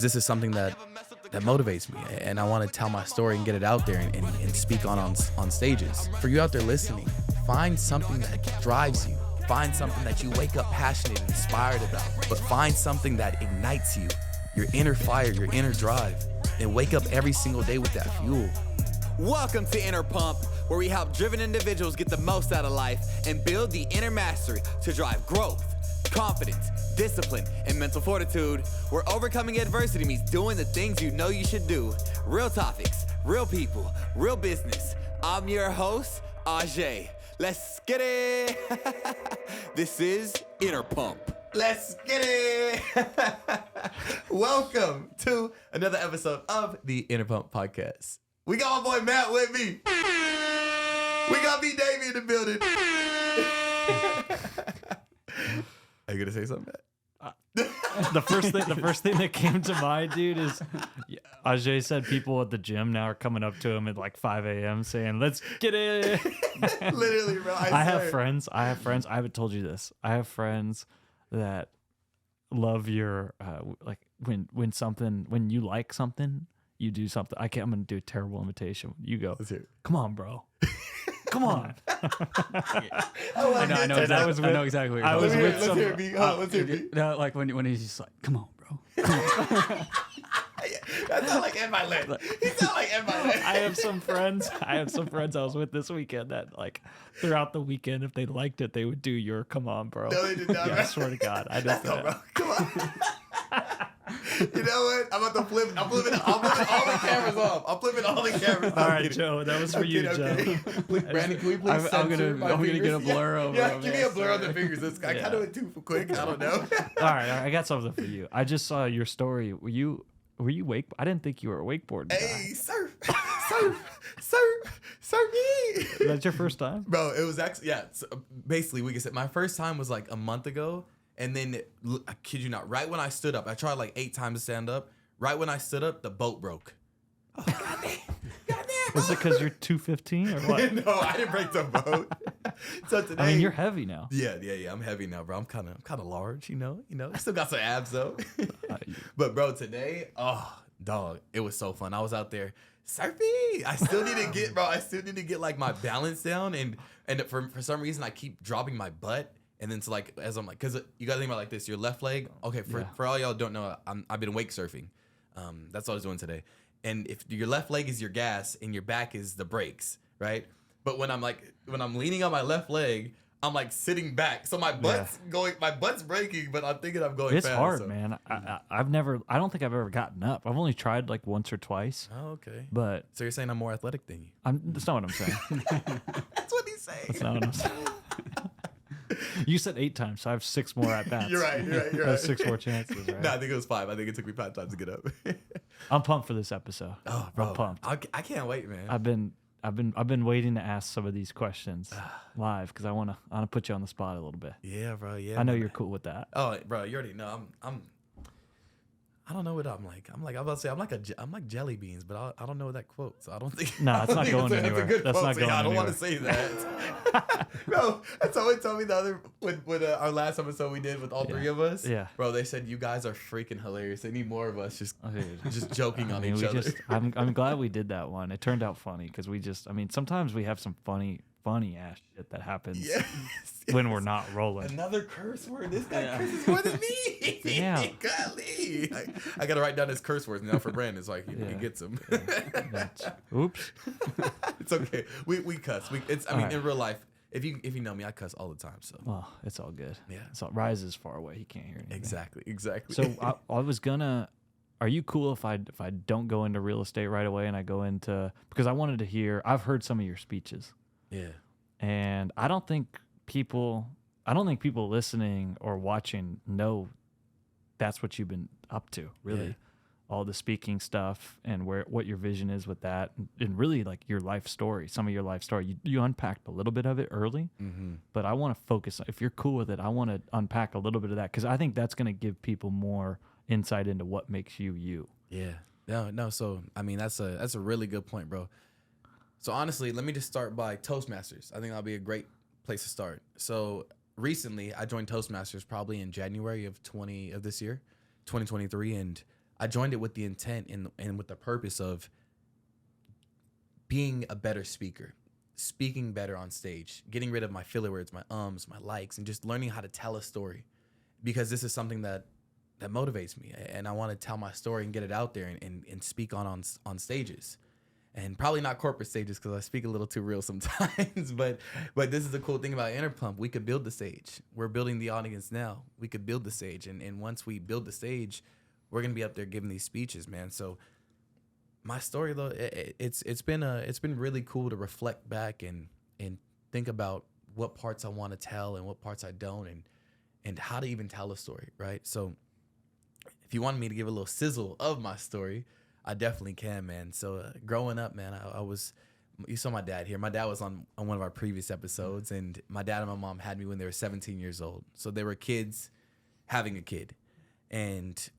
This is something that motivates me, and I want to tell my story and get it out there and speak on stages. For you out there listening, find something that drives you. Find something that you wake up passionate and inspired about, but find something that ignites you, your inner fire, your inner drive, and wake up every single day with that fuel. Welcome to Inner Pump, where we help driven individuals get the most out of life and build the inner mastery to drive growth, confidence, discipline, and mental fortitude, where overcoming adversity means doing the things you know you should do. Real topics, real people, real business. I'm your host, Ajee. Let's get it. This is Inner Pump. Let's get it. Welcome to another episode of the Inner Pump podcast. We got my boy Matt with me. We got me, Davey, in the building. Are you gonna say something, Matt? The first thing that came to mind, dude, is Ajee said people at the gym now are coming up to him at like 5 a.m. saying, "Let's get it." Literally, bro. I have friends. I haven't told you this. I have friends that love your like when you like something, you do something. I'm gonna do a terrible imitation. You go, "Come on, bro." Come on. I know exactly what you're talking about. Let's hear me. No, like when he's just like, "Come on, bro." Come on. That sounds like Ed Milet. He sounds like Ed Milet. I have some friends I was with this weekend that like throughout the weekend, if they liked it, they would do your "Come on, bro." No, they did not. Yeah, I swear to God, I just Bro. Come on. You know what? I'm about to flip. I'm flipping all the cameras off. I'm flipping all the cameras off. All right, Joe, that was for you, Joe. Please, Brandon, can we please I'm censor gonna get a blur over. Yeah, give me a blur on the fingers. I kind of went too quick. I don't know. All right, I got something for you. I just saw your story. Were you wake? I didn't think you were a wakeboard guy. Hey, surf me. That's your first time, Bro, it was actually, yeah. So basically, we can say my first time was like a month ago. And then, I kid you not, right when I stood up, I tried like 8 times to stand up. Right when I stood up, the boat broke. Oh, goddamn. Is it because you're 215 or what? No, I didn't break the boat. So today, I mean, you're heavy now. Yeah. I'm heavy now, bro. I'm kind of large, you know. Still got some abs though. But bro, today, oh, dog, it was so fun. I was out there surfing. I still need to get like my balance down, and for some reason I keep dropping my butt. And then as I'm like, because you gotta think about it like this, your left leg. Okay, for all y'all don't know, I've been wake surfing. That's what I was doing today. And if your left leg is your gas and your back is the brakes, right? But when I'm leaning on my left leg, I'm like sitting back, so my butt's breaking, but I'm thinking I'm going. It's fast, hard, so. man. I don't think I've ever gotten up. I've only tried like once or twice. Oh, okay. But so you're saying I'm more athletic than you? That's not what I'm saying. That's what he's saying. That's not what I'm saying. You said 8 times, so I have 6 more at bats. You're right. I have 6 more chances, right? No, I think it was 5. I think it took me 5 times to get up. I'm pumped for this episode. Oh, bro, I'm pumped. I can't wait, man. I've been waiting to ask some of these questions live because I wanna put you on the spot a little bit. Yeah, bro. Yeah. I know you're cool with that. Oh, bro, you already know. I don't know what I'm like. I'm about to say I'm like jelly beans, but I don't know that quote, so I don't think. No, it's not going anywhere. That's a good quote. Not going I don't anywhere. want to say that. Bro, someone told me the other with our last episode we did with all 3 of us. Yeah. Bro, they said you guys are freaking hilarious. They need more of us just joking on each other. I'm glad we did that one. It turned out funny because sometimes we have some funny ass shit that happens when we're not rolling. Another curse word. This guy curses more than me. Damn. Golly. I got to write down his curse words now for Brandon. So he gets them. Oops. It's okay. We cuss. In real life, if you know me, I cuss all the time. So well, it's all good. Yeah. So Rise is far away. He can't hear anything. Exactly. So I was gonna. Are you cool if I don't go into real estate right away and I go into, because I wanted to hear. I've heard some of your speeches. Yeah. And I don't think people listening or watching know that's what you've been up to, really. Yeah. All the speaking stuff and what your vision is with that, and really like your life story, some of your life story. You unpacked a little bit of it early, but I want to focus. If you're cool with it, I want to unpack a little bit of that because I think that's going to give people more insight into what makes you you. Yeah. No. So I mean, that's a really good point, bro. So honestly, let me just start by Toastmasters. I think that'll be a great place to start. So recently, I joined Toastmasters probably in January of this year, 2023, and I joined it with the intent and with the purpose of being a better speaker, speaking better on stage, getting rid of my filler words, my ums, my likes, and just learning how to tell a story, because this is something that motivates me, and I want to tell my story and get it out there and speak on stages, and probably not corporate stages because I speak a little too real sometimes. but this is the cool thing about Interpump. We could build the stage. We're building the audience now. We could build the stage, and once we build the stage, we're gonna be up there giving these speeches, man. So my story, though, it's been really cool to reflect back and think about what parts I want to tell and what parts I don't, and how to even tell a story, right? So if you wanted me to give a little sizzle of my story, I definitely can, man. So growing up, man, I was, you saw my dad here. My dad was on one of our previous episodes, and my dad and my mom had me when they were 17 years old. So they were kids having a kid. And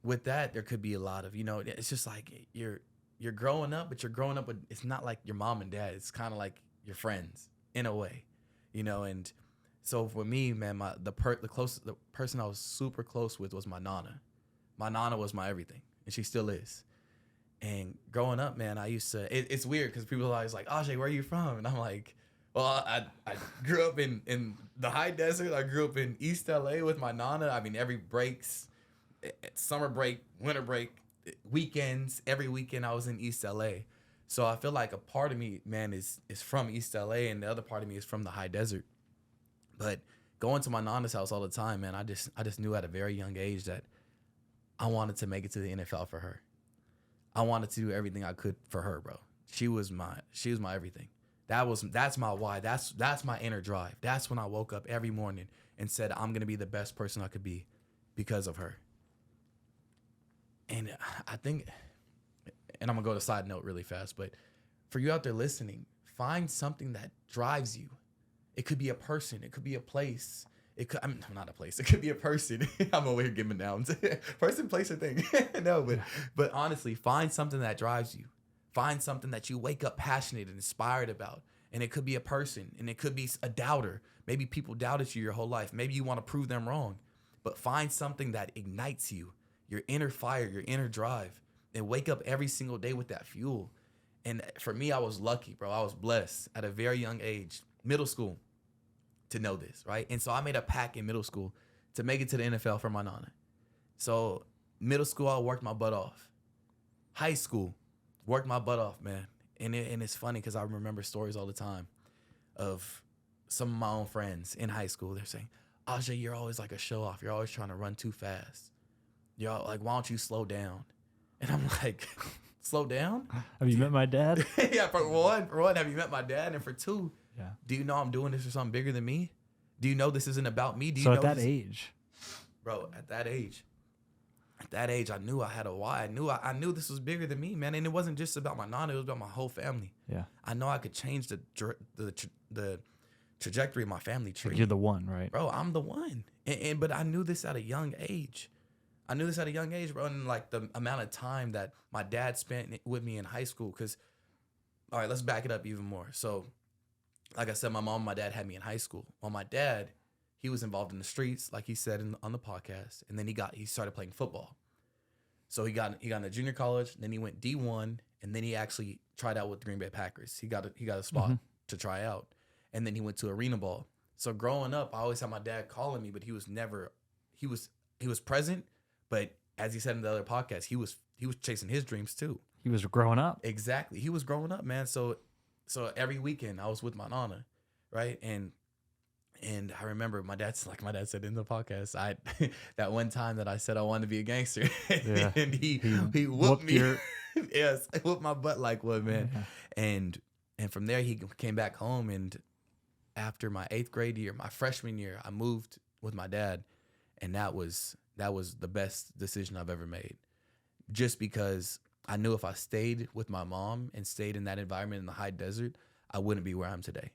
with that, there could be a lot of, it's just like you're growing up, but you're growing up with, it's not like your mom and dad. It's kind of like your friends in a way, and so for me, man, the person I was super close with was my nana. My nana was my everything, and she still is. And growing up, man, I used to, it's weird because people are always like, Ajee, where are you from? And I'm like, well, I grew up in the high desert. I grew up in East LA with my nana. I mean, every breaks, summer break, winter break, weekends, every weekend I was in East LA. So I feel like a part of me, man, is from East LA, and the other part of me is from the high desert. But going to my nana's house all the time, man, I just knew at a very young age that I wanted to make it to the NFL for her. I wanted to do everything I could for her, bro. She was my everything. That's my why. That's my inner drive. That's when I woke up every morning and said, I'm gonna be the best person I could be because of her. And I think, and I'm gonna go to side note really fast, but for you out there listening, find something that drives you. It could be a person. It could be a place. Not a place. It could be a person. I'm over here giving nouns. Person, place, or thing. No, but honestly, find something that drives you. Find something that you wake up passionate and inspired about. And it could be a person, and it could be a doubter. Maybe people doubted you your whole life. Maybe you want to prove them wrong. But find something that ignites you, your inner fire, your inner drive, and wake up every single day with that fuel. And for me, I was lucky, bro. I was blessed at a very young age, middle school, to know this, right? And so I made a pact in middle school to make it to the NFL for my nana. So middle school, I worked my butt off. High school, worked my butt off, man. And it's funny because I remember stories all the time of some of my own friends in high school. They're saying, Ajee, you're always like a show off. You're always trying to run too fast. You're like, why don't you slow down? And I'm like, slow down? Have you met my dad? Yeah, for one, have you met my dad? And for two, Yeah. do you know I'm doing this for something bigger than me? Do you know this isn't about me? Do you So know at that this? age, Bro, at that age, I knew I had a why. I knew this was bigger than me, man. And it wasn't just about my nana; it was about my whole family. yeah, I know I could change the trajectory of my family tree. like you're the one, right? Bro, I'm the one. But I knew this at a young age. Bro, and like the amount of time that my dad spent with me in high school. Because, all right, let's back it up even more. So, like I said, my mom and my dad had me in high school. Well, my dad, he was involved in the streets, like he said on the podcast, and then he started playing football. So he got into junior college, then he went D1, and then he actually tried out with the Green Bay Packers. He got a spot to try out, and then he went to arena ball. So growing up, I always had my dad calling me, but he was present, but as he said in the other podcast, he was chasing his dreams too. He was growing up. Exactly, he was growing up, man. So every weekend I was with my nana, right? And I remember my dad said in the podcast, that one time that I said I wanted to be a gangster, Yeah. and he whooped me. Your... Yes, whooped my butt like one, man. Yeah. And from there he came back home, and after my 8th grade year, my freshman year, I moved with my dad, and that was the best decision I've ever made. Just because I knew if I stayed with my mom and stayed in that environment in the high desert, I wouldn't be where I am today.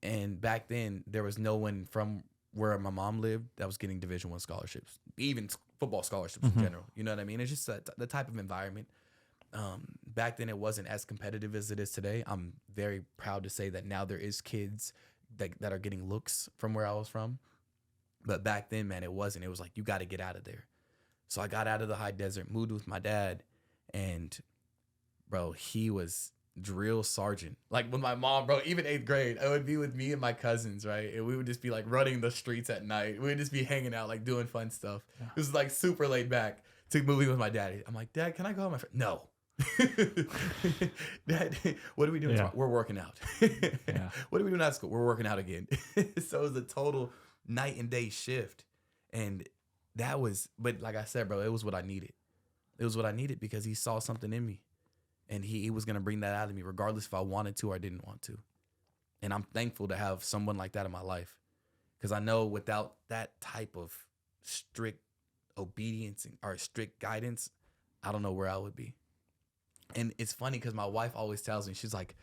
And back then, there was no one from where my mom lived that was getting Division I scholarships, even football scholarships in general. You know what I mean? It's just the type of environment. Back then, it wasn't as competitive as it is today. I'm very proud to say that now there is kids that are getting looks from where I was from. But back then, man, it wasn't. It was like, you got to get out of there. So I got out of the high desert, moved with my dad, and bro, he was drill sergeant. Like with my mom, bro, even 8th grade, it would be with me and my cousins, right? And we would just be like running the streets at night. We would just be hanging out, like doing fun stuff. Yeah. It was like super laid back to moving with my daddy. I'm like, Dad, can I go with my friend? No. Dad, what are we doing tomorrow? We're working out. What are we doing at school? We're working out again. So it was a total night and day shift. And that was, but like I said, bro, it was what I needed. It was what I needed because he saw something in me. And he was going to bring that out of me regardless if I wanted to or I didn't want to. And I'm thankful to have someone like that in my life. Because I know without that type of strict obedience or strict guidance, I don't know where I would be. And it's funny because my wife always tells me, she's like,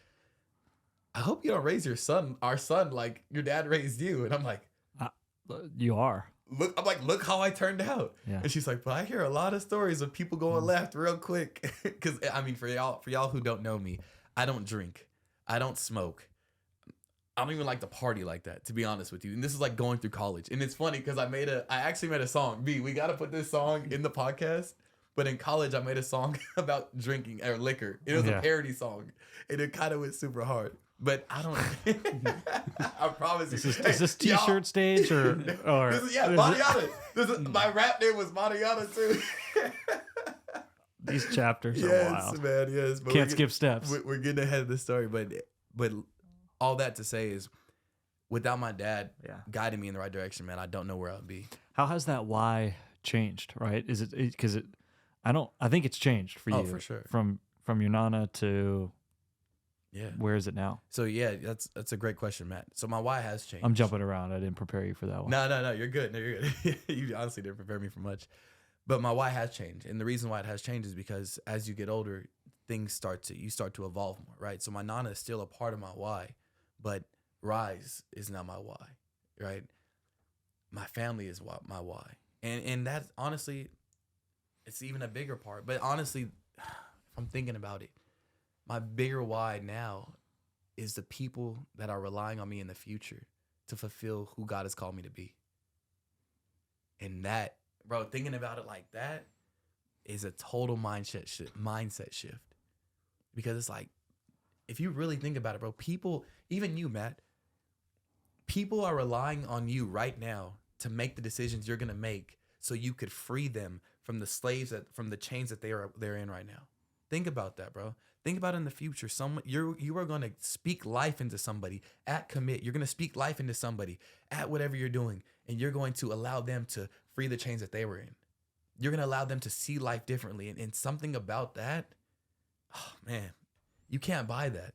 I hope you don't raise our son, like your dad raised you. And I'm like, you are. Look how I turned out. Yeah. And she's like, but I hear a lot of stories of people going left real quick. Because I mean, for y'all who don't know me, I don't drink, I don't smoke, I don't even like to party like that, to be honest with you. And this is like going through college. And it's funny because I actually made a song. B, we got to put this song in the podcast. But in college, I made a song about drinking or liquor. It was a parody song. And it kind of went super hard. But I don't. I promise you. Is this T-shirt stage or this is, Mariana? My rap name was Mariana too. These chapters are wild. Man, yes, man. Can't skip steps. We're getting ahead of the story, but all that to say is, without my dad guiding me in the right direction, man, I don't know where I'd be. How has that why changed? Right? Is it because I think it's changed for you. Oh, for sure. From your nana to. Yeah. Where is it now? So yeah, that's a great question, Matt. So my why has changed. I'm jumping around. I didn't prepare you for that one. No, you're good. No, you're good. You honestly didn't prepare me for much. But my why has changed. And the reason why it has changed is because as you get older, you start to evolve more, right? So my nana is still a part of my why, but Rise is not my why, right? My family is my why. And that's honestly, it's even a bigger part. But honestly, if I'm thinking about it, my bigger why now is the people that are relying on me in the future to fulfill who God has called me to be. And that, bro, thinking about it like that is a total mindset shift. Because it's like, if you really think about it, bro, people, even you, Matt, people are relying on you right now to make the decisions you're going to make so you could free them from the from the chains that they're in right now. Think about that, bro. Think about in the future, you are going to speak life into somebody at commit. You're going to speak life into somebody at whatever you're doing, and you're going to allow them to free the chains that they were in. You're going to allow them to see life differently. And something about that, oh man, you can't buy that.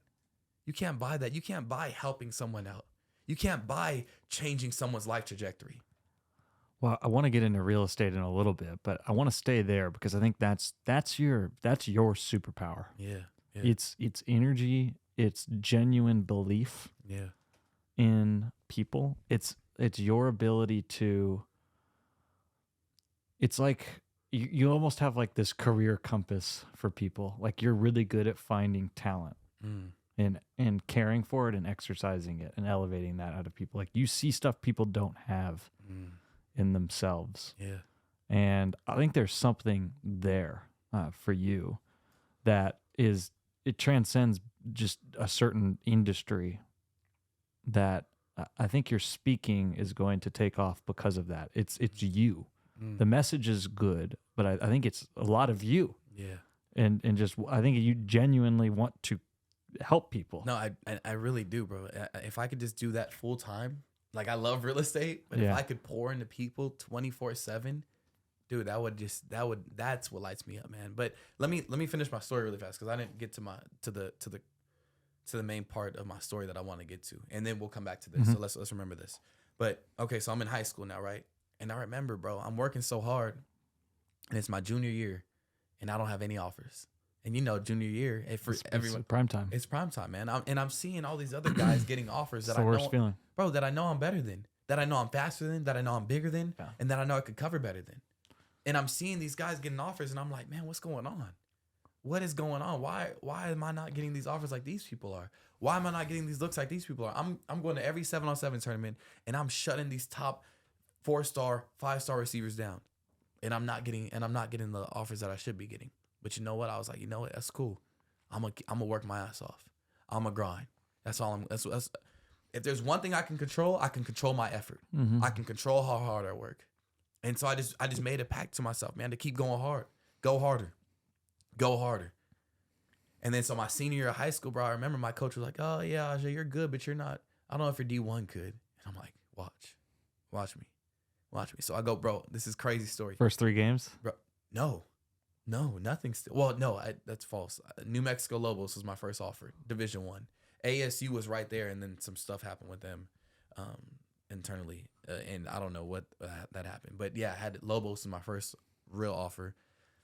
You can't buy that. You can't buy helping someone out. You can't buy changing someone's life trajectory. Well, I want to get into real estate in a little bit, but I want to stay there because I think that's your superpower. Yeah. It's energy, it's genuine belief in people. It's your ability to, it's like you almost have like this career compass for people. Like you're really good at finding talent and caring for it and exercising it and elevating that out of people. Like you see stuff people don't have in themselves. Yeah. And I think there's something there for you that is, it transcends just a certain industry that I think your speaking is going to take off because of that. It's you. The message is good, but I think it's a lot of you. Yeah. And just, I think you genuinely want to help people. No, I really do, bro. If I could just do that full time, like I love real estate, but if I could pour into people 24/7, dude, that's what lights me up, man. But let me finish my story really fast because I didn't get to the main part of my story that I want to get to, and then we'll come back to this. So let's remember this. But okay, so I'm in high school now, right? And I remember, bro, I'm working so hard, and it's my junior year, and I don't have any offers. And you know, junior year, everyone, it's prime time. It's prime time, man. I'm seeing all these other guys getting offers that I know, worst feeling, bro, that I know I'm better than, that I know I'm faster than, that I know I'm bigger than, and that I know I could cover better than. And I'm seeing these guys getting offers, and I'm like, man, what's going on? What is going on? Why am I not getting these offers like these people are? Why am I not getting these looks like these people are? I'm going to every 7-on-7 tournament, and I'm shutting these top 4-star, 5-star receivers down. and I'm not getting the offers that I should be getting. But you know what? I was like, you know what? That's cool. I'm gonna work my ass off. I'm gonna grind. That's all that's if there's one thing I can control my effort. I can control how hard I work. And so I just made a pact to myself, man, to keep going hard. Go harder. Go harder. And then so my senior year of high school, bro, I remember my coach was like, oh yeah, Ajee, you're good, but you're not, I don't know if your D1 could. And I'm like, watch me. So I go, bro, this is a crazy story. First 3 games? Bro, no, nothing still. Well, no, that's false. New Mexico Lobos was my first offer, Division 1. ASU was right there, and then some stuff happened with them internally, and I don't know what that happened. But yeah, I had Lobos as my first real offer,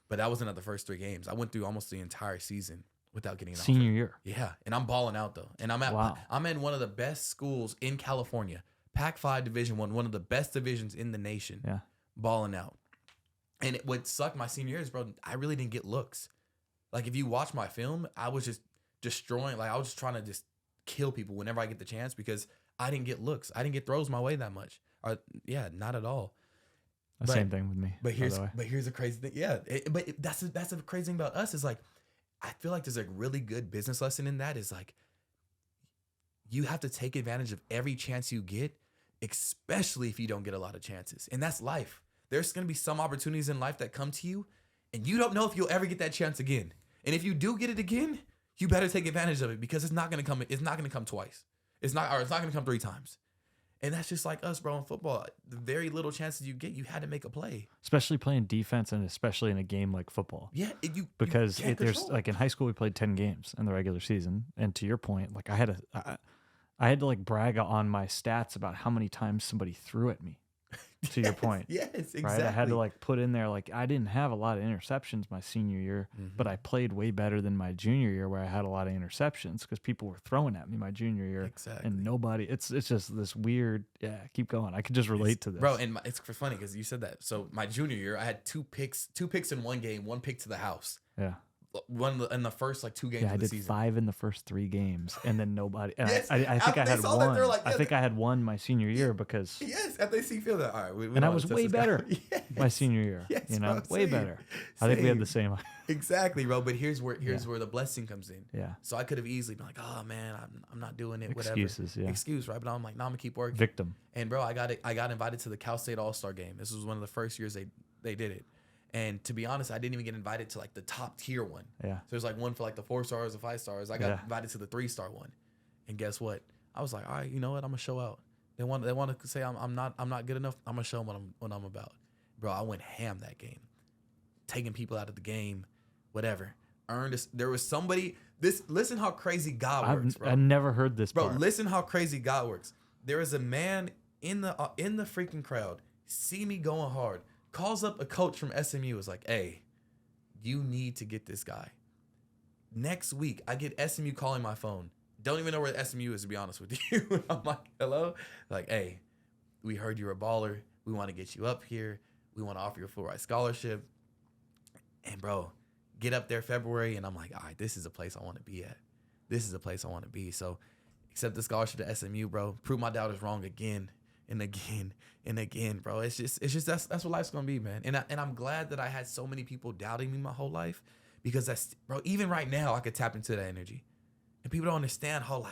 but that wasn't at the first 3 games. I went through almost the entire season without getting an Senior offer. year. Yeah, and I'm balling out though, and I'm in one of the best schools in California, Pac-5 Division 1, one of the best divisions in the nation. Yeah, balling out. And what sucked my senior year is, bro, I really didn't get looks. Like if you watch my film, I was just destroying. Like I was just trying to just kill people whenever I get the chance because I didn't get looks. I didn't get throws my way that much. Yeah, not at all. Same thing with me. But here's a crazy thing. Yeah, that's a crazy thing about us is like, I feel like there's a really good business lesson in that is like, you have to take advantage of every chance you get, especially if you don't get a lot of chances. And that's life. There's going to be some opportunities in life that come to you and you don't know if you'll ever get that chance again. And if you do get it again, you better take advantage of it because it's not going to come twice. It's not going to come 3 times. And that's just like us, bro, in football. The very little chances you get, you had to make a play. Especially playing defense and especially in a game like football. Yeah, there's like in high school we played 10 games in the regular season, and to your point, like I had to like brag on my stats about how many times somebody threw at me. To your point. Yes, exactly. Right? I had to like put in there, like I didn't have a lot of interceptions my senior year, but I played way better than my junior year where I had a lot of interceptions because people were throwing at me my junior year. Exactly. And nobody, it's just this weird, keep going. I could just relate to this. Bro, and it's funny because you said that. So my junior year, I had 2 picks in one game, 1 pick to the house. Yeah. One in the first like 2 games of the season. I did 5 in the first 3 games, and then nobody. And Yes, I think I had one. Like, I think I had one my senior year because. Yes, after they see field that. All right, and I was way better my senior year. Yes, bro, way same, better. Same. I think we had the same. Exactly, bro. But here's where the blessing comes in. Yeah. So I could have easily been like, oh man, I'm not doing it. Excuses, whatever. Excuse, right? But I'm like, no, I'm gonna keep working. Victim. And bro, I got invited to the Cal State All-Star game. This was one of the first years they did it. And to be honest, I didn't even get invited to like the top tier one. Yeah. So there's like one for like the 4 stars or 5 stars. I got invited to the 3-star one. And guess what? I was like, all right, you know what? I'm gonna show out. They want to say I'm not good enough. I'm gonna show them what I'm about. Bro, I went ham that game. Taking people out of the game, whatever. There was somebody. Listen how crazy God works, bro. I never heard this bro, part. Listen how crazy God works. There is a man in the freaking crowd, see me going hard, calls up a coach from SMU, is like, hey, you need to get this guy. Next week, I get SMU calling my phone. Don't even know where SMU is, to be honest with you. I'm like, hello? Like, hey, we heard you're a baller. We want to get you up here. We want to offer you a full ride scholarship. And bro, get up there February, and I'm like, all right, this is a place I want to be at. This is a place I want to be. So accept the scholarship to SMU, bro. Prove my doubters wrong again and again and again, bro. It's just that's what life's gonna be, man. And I'm glad that I had so many people doubting me my whole life, because that's, bro, even right now I could tap into that energy. And people don't understand how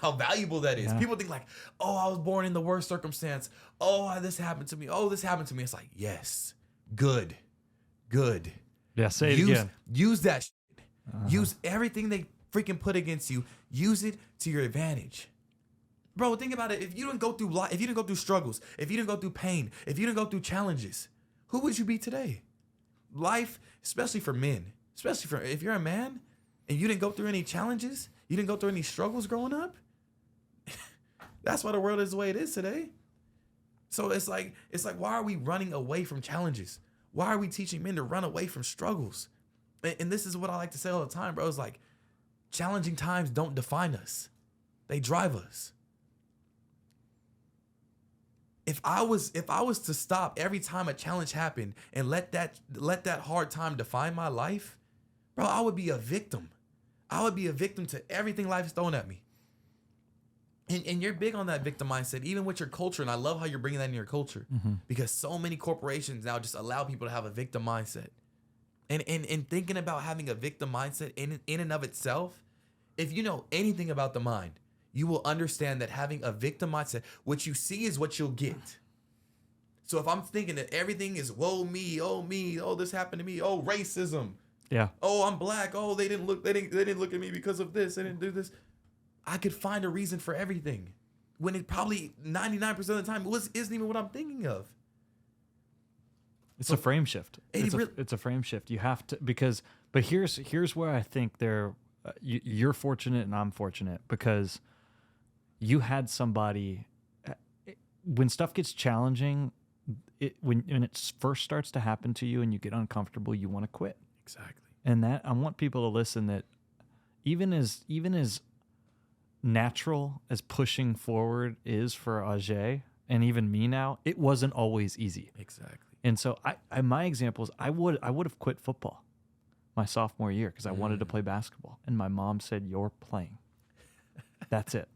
how valuable that is. Yeah. People think like, oh, I was born in the worst circumstance. Oh, this happened to me. Oh, this happened to me. It's like, yes, good. Yeah, say it again. Use that shit. Use everything they freaking put against you. Use it to your advantage. Bro, think about it. If you didn't go through life, if you didn't go through struggles, if you didn't go through pain, if you didn't go through challenges, who would you be today? Life, especially for men, if you're a man and you didn't go through any challenges, you didn't go through any struggles growing up, that's why the world is the way it is today. So it's like, why are we running away from challenges? Why are we teaching men to run away from struggles? And this is what I like to say all the time, bro. It's like, challenging times don't define us. They drive us. If I was to stop every time a challenge happened and let that hard time define my life, bro, I would be a victim. I would be a victim to everything life is throwing at me. And you're big on that victim mindset, even with your culture. And I love how you're bringing that in your culture because so many corporations now just allow people to have a victim mindset. And thinking about having a victim mindset in and of itself, if you know anything about the mind, you will understand that having a victim mindset, what you see is what you'll get. So if I'm thinking that everything is woe me, oh this happened to me, oh racism, oh I'm black, oh they didn't look at me because of this, they didn't do this. I could find a reason for everything, when it probably 99% of the time isn't even what I'm thinking of. It's a frame shift. It's a frame shift. You have to but here's where I think you're fortunate and I'm fortunate because you had somebody when stuff gets challenging. When it first starts to happen to you and you get uncomfortable, you want to quit. Exactly. And that I want people to listen that even as natural as pushing forward is for Ajee and even me now, it wasn't always easy. Exactly. And so my example is I would have quit football my sophomore year because I wanted to play basketball. And my mom said, "You're playing. That's it.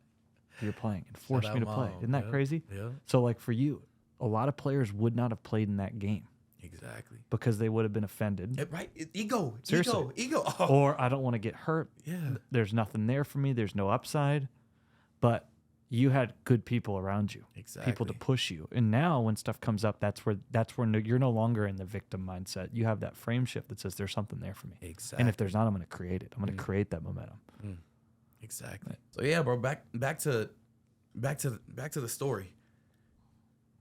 You're playing." And forced me to play. Isn't that crazy? Yeah. So like for you, a lot of players would not have played in that game. Exactly. Because they would have been offended. Right? Ego. Seriously. Ego. Oh. Or I don't want to get hurt. Yeah. There's nothing there for me. There's no upside. But you had good people around you. Exactly. People to push you. And now when stuff comes up, that's where you're no longer in the victim mindset. You have that frame shift that says there's something there for me. Exactly. And if there's not, I'm going to create it. I'm going to create that momentum. Exactly. So yeah, bro, back to the story.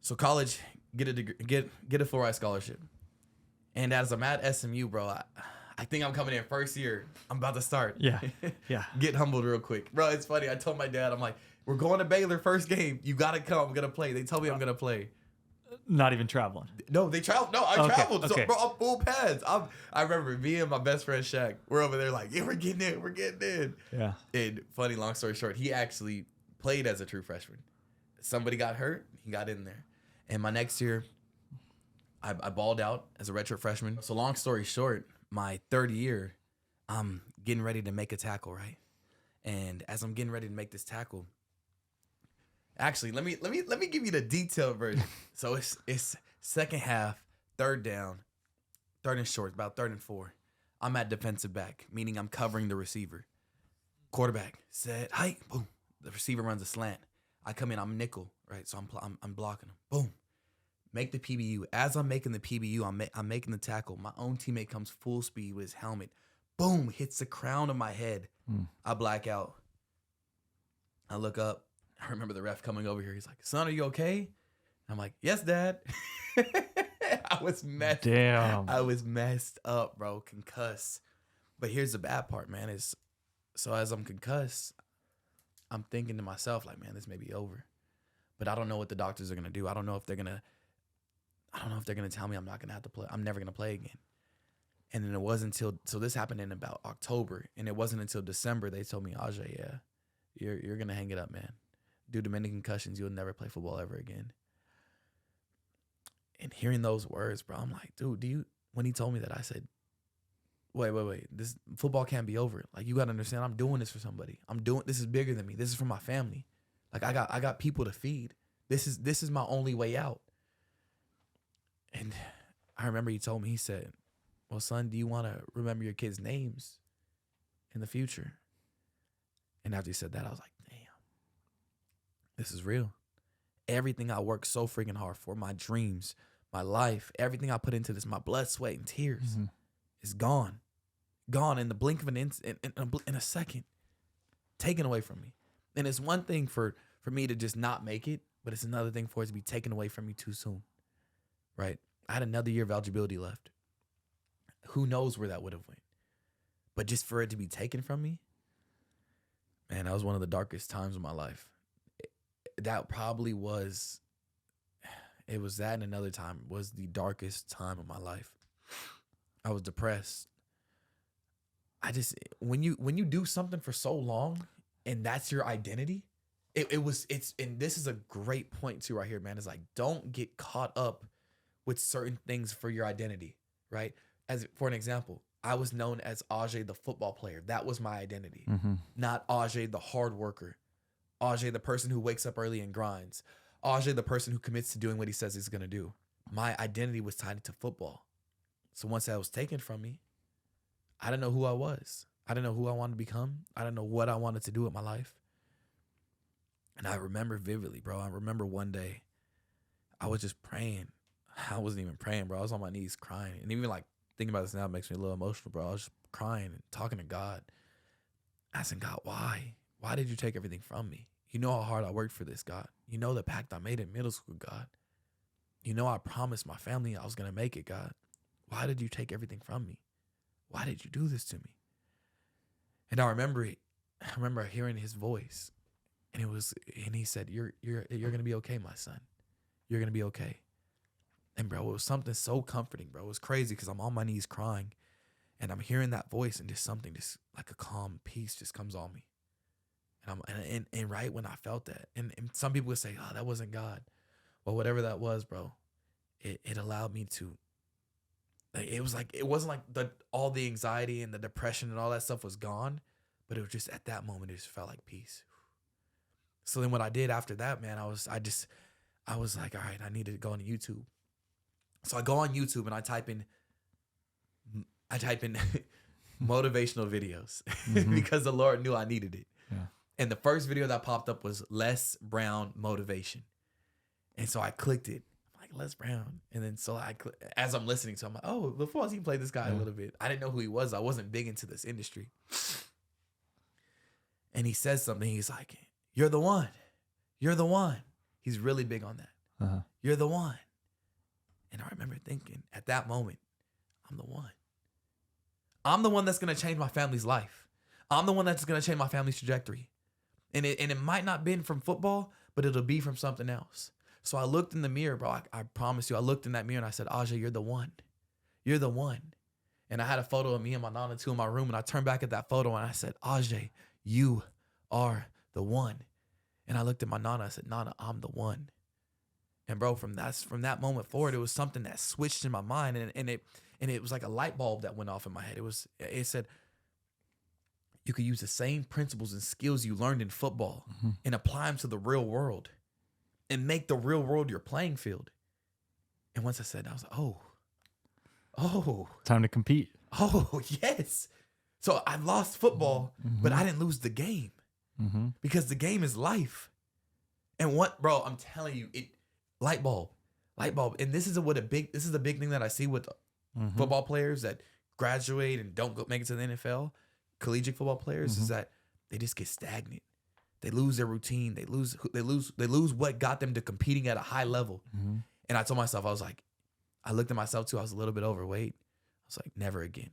So college, get a degree, get a full ride scholarship. And as I'm at SMU, bro, I think I'm coming in first year. I'm about to start. Yeah. Get humbled real quick. Bro, it's funny. I told my dad, I'm like, we're going to Baylor first game. You got to come. I'm going to play. They told me I'm going to play. Not even traveling. No, they traveled. No, I traveled. Okay. So, bro, I'm full pads. I remember me and my best friend Shaq, we're over there like, yeah, we're getting in. We're getting in. Yeah. And funny, long story short, he actually played as a true freshman. Somebody got hurt. He got in there. And my next year, I balled out as a redshirt freshman. So long story short, my third year, I'm getting ready to make a tackle, right? And as I'm getting ready to make this tackle, actually, let me give you the detailed version. So it's second half, third down, third and short, about 3rd and 4. I'm at defensive back, meaning I'm covering the receiver. Quarterback set, height, boom. The receiver runs a slant. I come in, I'm nickel, right? So I'm blocking him. Boom. Make the PBU. As I'm making the PBU, I'm making the tackle. My own teammate comes full speed with his helmet. Boom, hits the crown of my head. I black out. I look up. I remember the ref coming over here. He's like, "Son, are you okay?" I'm like, "Yes, Dad." I was messed. Damn. I was messed up, bro. Concussed. But here's the bad part, man. Is so as I'm concussed, I'm thinking to myself, like, man, this may be over. But I don't know what the doctors are gonna do. I don't know if they're gonna tell me I'm not gonna have to play. I'm never gonna play again. And then it wasn't so this happened in about October, and it wasn't until December they told me, "Ajee, yeah, you're gonna hang it up, man. Due to many concussions, you'll never play football ever again." And hearing those words, bro, I'm like, dude, when he told me that, I said, wait, this football can't be over. Like, you gotta understand, I'm doing this for somebody. This is bigger than me. This is for my family. Like, I got people to feed. This is my only way out. And I remember he told me, he said, "Well, son, do you want to remember your kids' names in the future?" And after he said that, I was like, damn, this is real. Everything I worked so freaking hard for, my dreams, my life, everything I put into this, my blood, sweat, and tears is gone. Gone in the blink of an instant, in a second, taken away from me. And it's one thing for me to just not make it, but it's another thing for it to be taken away from me too soon. Right? I had another year of eligibility left. Who knows where that would have went? But just for it to be taken from me, man, that was one of the darkest times of my life. That probably was, it was that and another time was the darkest time of my life. I was depressed. When you do something for so long and that's your identity, and this is a great point too right here, man. It's like, don't get caught up with certain things for your identity, right? As for an example, I was known as Ajee the football player. That was my identity, not Ajee the hard worker, Ajee, the person who wakes up early and grinds. Ajee, the person who commits to doing what he says he's going to do. My identity was tied into football. So once that was taken from me, I didn't know who I was. I didn't know who I wanted to become. I didn't know what I wanted to do with my life. And I remember vividly, bro. I remember one day I was just praying. I wasn't even praying, bro. I was on my knees crying. And even like thinking about this now makes me a little emotional, bro. I was just crying and talking to God, asking God, why? Why did you take everything from me? You know how hard I worked for this, God. You know the pact I made in middle school, God. You know I promised my family I was going to make it, God. Why did you take everything from me? Why did you do this to me? And I remember it. I remember hearing his voice. And he said, you're going to be okay, my son. You're going to be okay. And bro, it was something so comforting, bro. It was crazy because I'm on my knees crying and I'm hearing that voice and just something just like a calm peace just comes on me. And right when I felt that, and some people would say, oh, that wasn't God. Well, whatever that was, bro, it allowed me to, like, it wasn't like all the anxiety and the depression and all that stuff was gone, but it was just at that moment, it just felt like peace. So then what I did after that, man, I was like, all right, I need to go on YouTube. So I go on YouTube and I type in motivational videos because the Lord knew I needed it. Yeah. And the first video that popped up was Les Brown motivation. And so I clicked it. I'm like, Les Brown. And then so as I'm listening to him, I'm like, oh, before he played this guy a little bit. I didn't know who he was. I wasn't big into this industry. And he says something. He's like, you're the one. You're the one. He's really big on that. Uh-huh. You're the one. And I remember thinking at that moment, I'm the one. I'm the one that's going to change my family's life. I'm the one that's going to change my family's trajectory. And it might not been from football, but it'll be from something else. So I looked in the mirror, bro. I promise you, I looked in that mirror and I said, Ajee, you're the one. You're the one. And I had a photo of me and my Nana too in my room. And I turned back at that photo and I said, Ajee, you are the one. And I looked at my Nana. I said, Nana, I'm the one. And bro, from that moment forward, it was something that switched in my mind, and it was like a light bulb that went off in my head. It said, you could use the same principles and skills you learned in football and apply them to the real world, and make the real world your playing field. And once I said that, I was like, oh, Time to compete. oh yes. So I lost football, but I didn't lose the game because the game is life. And what, bro? I'm telling you, light bulb. And this is a big thing that I see with football players that graduate and don't make it to the NFL, collegiate football players, is that they just get stagnant. They lose their routine. They lose what got them to competing at a high level. And I told myself, I looked at myself too. I was a little bit overweight. I was like, never again.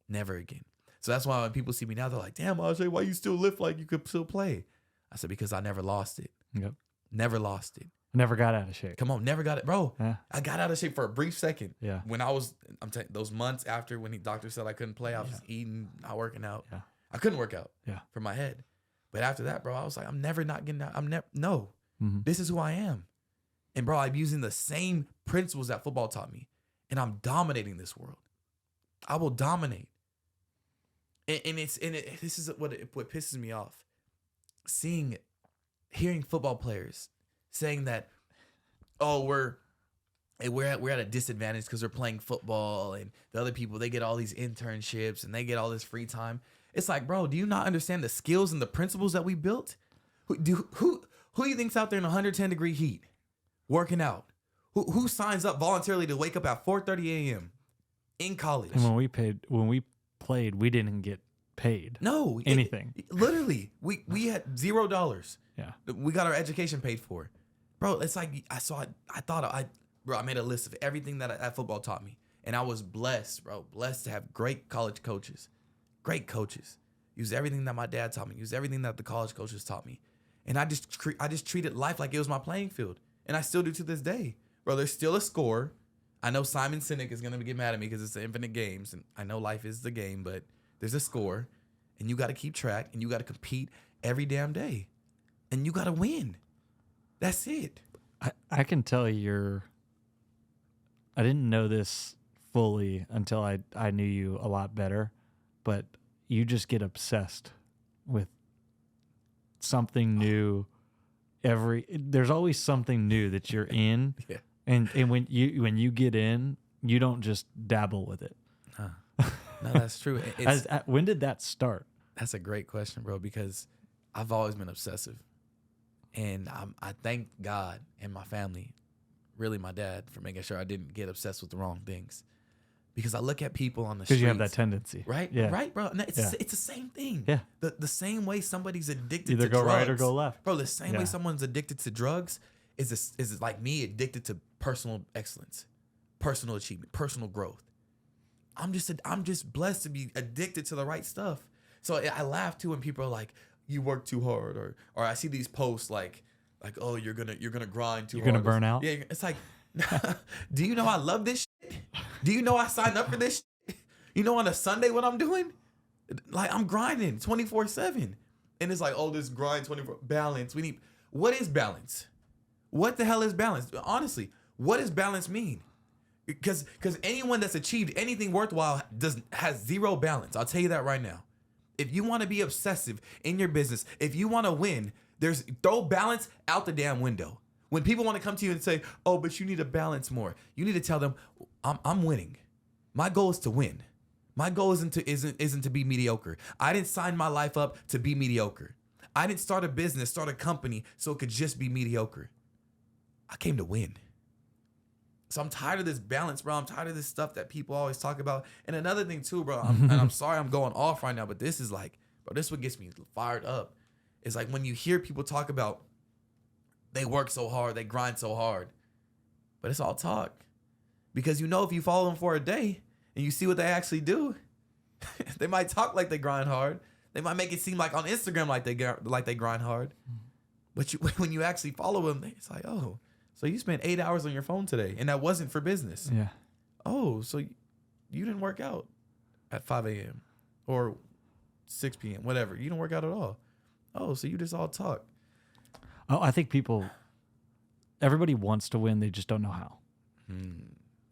Never again. So that's why when people see me now, they're like, damn, Ajee, why you still lift like you could still play? I said, because I never lost it. Yep. Never lost it. Never got out of shape. Come on, never got it, bro. Yeah. I got out of shape for a brief second. Yeah. When those months after when the doctor said I couldn't play, I was just eating, not working out. Yeah. I couldn't work out. Yeah. For my head. But after that, bro, I was like, I'm never not getting out. No. This is who I am. And bro, I'm using the same principles that football taught me, and I'm dominating this world. I will dominate. This is what pisses me off. Hearing football players saying that, oh, we're at a disadvantage because we're playing football, and the other people, they get all these internships and they get all this free time. It's like, bro, do you not understand the skills and the principles that we built? Who do you think's out there in 110-degree heat working out? Who signs up voluntarily to wake up at 4:30 a.m. in college? And when we played, we didn't get paid. No, anything. Literally, we had $0. Yeah. We got our education paid for. Bro, it's like I made a list of everything that football taught me. And I was blessed, bro. Blessed to have great college coaches. Great coaches. Use everything that my dad taught me. Use everything that the college coaches taught me. And I just treated life like it was my playing field. And I still do to this day. Bro, there's still a score. I know Simon Sinek is going to get mad at me because it's the infinite games. And I know life is the game, but there's a score. And you got to keep track. And you got to compete every damn day. And you got to win. That's it. I can tell I didn't know this fully until I knew you a lot better, but you just get obsessed with something new there's always something new that you're in. Yeah. And when you get in, you don't just dabble with it. No, that's true. When did that start? That's a great question, bro, because I've always been obsessive. And I thank God and my family, really my dad, for making sure I didn't get obsessed with the wrong things. Because I look at people on the streets. Because you have that tendency. Right? Yeah. Right, bro. And it's the same thing. Yeah. The same way somebody's addicted Either to go drugs. right or go left. Bro, the same way Yeah. someone's addicted to drugs is like me addicted to personal excellence, personal achievement, personal growth. I'm just blessed to be addicted to the right stuff. So I laugh too when people are like, you work too hard, or I see these posts like, oh, you're gonna grind too hard. You're gonna burn out? Yeah, it's like, do you know I love this shit? Do you know I signed up for this shit? You know on a Sunday what I'm doing? Like, I'm grinding 24/7. And it's like, oh, this grind 24 balance. What is balance? What the hell is balance? Honestly, what does balance mean? Because anyone that's achieved anything worthwhile has zero balance. I'll tell you that right now. If you want to be obsessive in your business, if you want to win, throw balance out the damn window. When people want to come to you and say, oh, but you need to balance more, you need to tell them, I'm winning. My goal is to win. My goal isn't to be mediocre. I didn't sign my life up to be mediocre. I didn't start a business, start a company so it could just be mediocre. I came to win. So I'm tired of this balance, bro. I'm tired of this stuff that people always talk about. And another thing too, bro, and I'm sorry I'm going off right now, but this is like, bro, this is what gets me fired up. It's like when you hear people talk about they work so hard, they grind so hard, but it's all talk. Because if you follow them for a day and you see what they actually do, they might talk like they grind hard. They might make it seem like on Instagram like they grind hard. But when you actually follow them, it's like, oh, so you spent 8 hours on your phone today, and that wasn't for business. Yeah. Oh, so you didn't work out at 5 a.m. or 6 p.m., whatever. You didn't work out at all. Oh, so you just all talk. Oh, I think everybody wants to win. They just don't know how.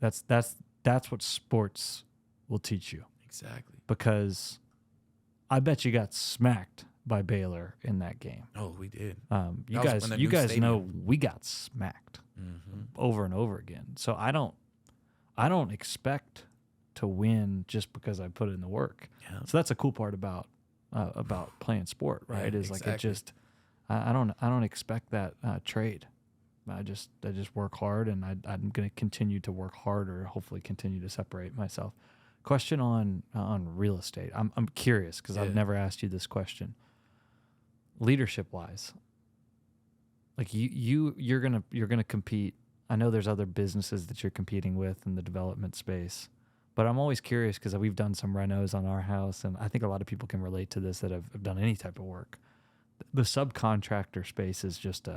That's what sports will teach you. Exactly. Because I bet you got smacked by Baylor in that game. Oh, we did. You guys know we got smacked over and over again. So I don't expect to win just because I put in the work. Yeah. So that's a cool part about playing sport, right? Yeah, is exactly. Like it just I don't expect that trade. I just work hard, and I'm going to continue to work harder. Hopefully, continue to separate myself. Question on real estate. I'm curious because I've never asked you this question. Leadership wise, like you're gonna compete. I know there's other businesses that you're competing with in the development space, but I'm always curious because we've done some renos on our house, and I think a lot of people can relate to this that have done any type of work. The subcontractor space is just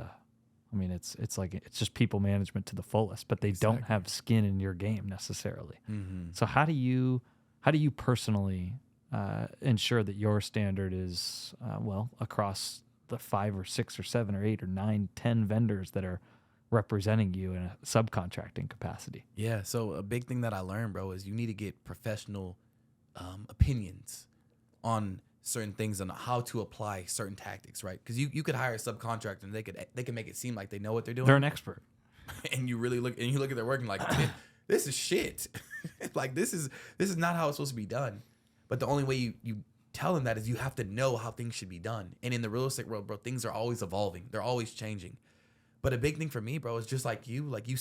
it's just people management to the fullest, but they don't have skin in your game necessarily. So how do you personally ensure that your standard is across the 5 or 6 or 7 or 8 or 9, 10 vendors that are representing you in a subcontracting capacity? Yeah. So a big thing that I learned, bro, is you need to get professional opinions on certain things and how to apply certain tactics, right? Because you could hire a subcontractor and they can make it seem like they know what they're doing. They're an expert. And you look at their work and like, this is shit. Like this is not how it's supposed to be done. But the only way you tell them that is you have to know how things should be done. And in the real estate world, bro, things are always evolving. They're always changing. But a big thing for me, bro, is just like you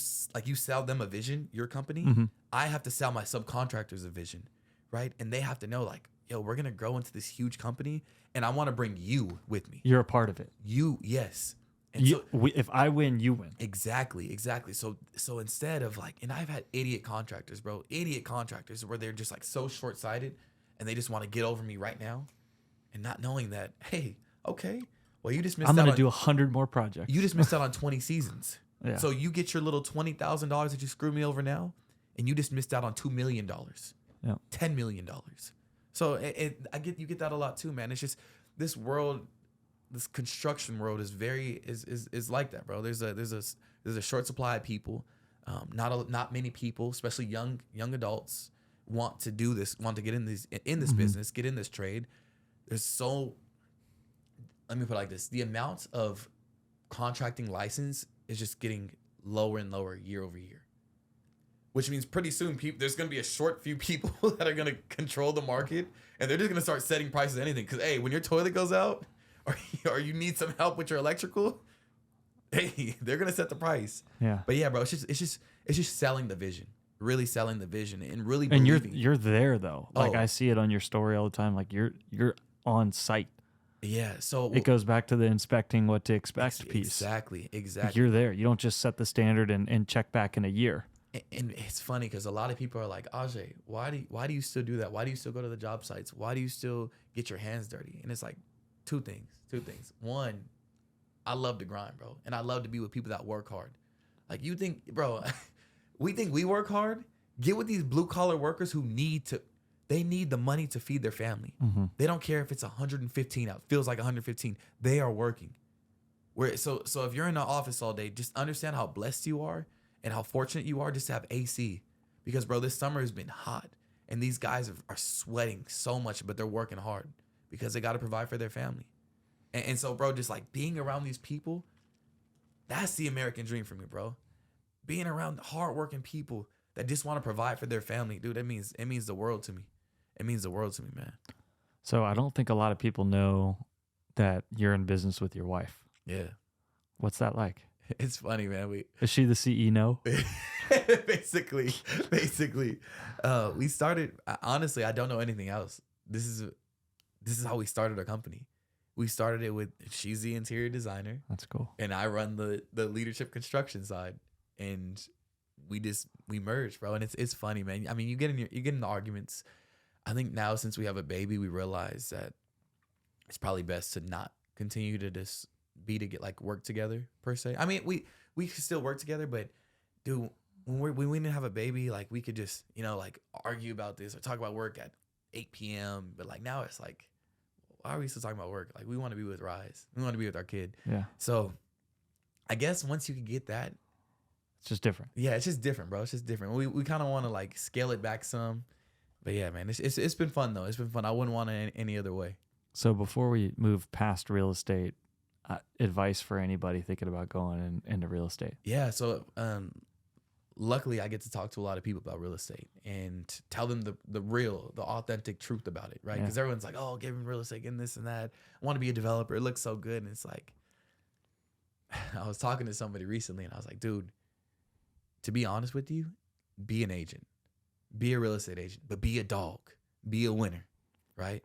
sell them a vision, your company. I have to sell my subcontractors a vision, right? And they have to know like, yo, we're gonna grow into this huge company, and I want to bring you with me. You're a part of it. Yes. And if I win, you win. Exactly. So instead of like, and I've had idiot contractors where they're just like so short-sighted, and they just want to get over me right now, and not knowing that, hey, okay, well, you just missed out. I'm gonna do 100 more projects. You just missed out on 20 seasons. Yeah. So you get your little $20,000 that you screwed me over now, and you just missed out on $2 million, $10 million. So you get that a lot too, man. It's just this world, this construction world is is like that, bro. There's a short supply of people. Not many people, especially young adults, want to do this, want to get in this business, get in this trade. let me put it like this: the amount of contracting license is just getting lower and lower year over year. Which means pretty soon there's going to be a short few people that are going to control the market, and they're just going to start setting prices of anything. Because, hey, when your toilet goes out or you need some help with your electrical, hey, they're going to set the price. Yeah. But yeah, bro, it's just selling the vision, really selling the vision, and really And believing. you're there though. Like Oh. I see it on your story all the time. Like you're on site. Yeah, so It goes back to the inspecting what to expect piece. Exactly. Like you're there. You don't just set the standard and check back in a year. And it's funny because a lot of people are like, Ajee, why do you still do that? Why do you still go to the job sites? Why do you still get your hands dirty? And it's like two things. One, I love to grind, bro. And I love to be with people that work hard. Like you think, bro, we think we work hard. Get with these blue collar workers who need the money to feed their family. Mm-hmm. They don't care if it's 115 out, feels like 115. They are working. So if you're in the office all day, just understand how blessed you are and how fortunate you are just to have AC. Because, bro, this summer has been hot. And these guys are sweating so much, but they're working hard because they got to provide for their family. And so, bro, just like being around these people, that's the American dream for me, bro. Being around hardworking people that just want to provide for their family, dude, it means the world to me. It means the world to me, man. So I don't think a lot of people know that you're in business with your wife. Yeah. What's that like? It's funny, man. Is she the CEO? basically, we started. Honestly, I don't know anything else. This is how we started our company. We started it with she's the interior designer. That's cool. And I run the leadership construction side, and we merged, bro. And it's funny, man. I mean, you get in the arguments. I think now since we have a baby, we realize that it's probably best to not continue to just get like work together per se. I mean, we could still work together, but dude, when we didn't have a baby, like we could just like argue about this or talk about work at 8 p.m. But like now it's like, why are we still talking about work? Like we want to be with Rise. We want to be with our kid. Yeah. So I guess once you can get that, it's just different. Yeah, it's just different, bro. It's just different. We kind of want to like scale it back some. But yeah, man, it's been fun though. It's been fun. I wouldn't want it any other way. So before we move past real estate, advice for anybody thinking about going into real estate? Yeah, so luckily I get to talk to a lot of people about real estate and tell them the real, the authentic truth about it, right? Because everyone's like, oh, give me real estate, getting this and that. I want to be a developer. It looks so good. And it's like, I was talking to somebody recently and I was like, dude, to be honest with you, be an agent. Be a real estate agent, but be a dog. Be a winner, right?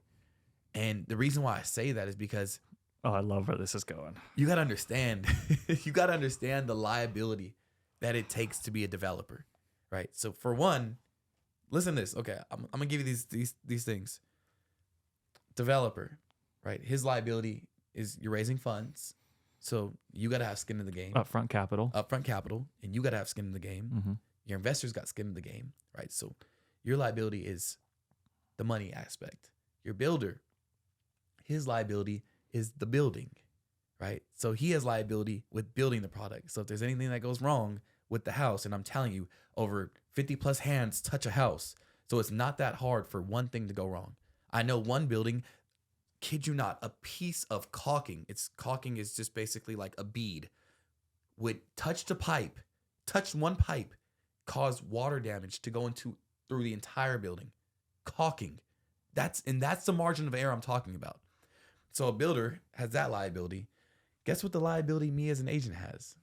And the reason why I say that is because I love where this is going. you got to understand, the liability that it takes to be a developer, right? So for one, listen to this. Okay, I'm gonna give you these things. Developer, right? His liability is you're raising funds, so you got to have skin in the game. Upfront capital, and you got to have skin in the game. Mm-hmm. Your investors got skin in the game, right? So your liability is the money aspect. Your builder, his liability is the building, right? So he has liability with building the product. So if there's anything that goes wrong with the house, and I'm telling you, over 50 plus hands touch a house. So it's not that hard for one thing to go wrong. I know one building, kid you not, a piece of caulking. Caulking is just basically like a bead. Would touch one pipe, cause water damage to go through the entire building. Caulking. That's the margin of error I'm talking about. So a builder has that liability. Guess what the liability me as an agent has?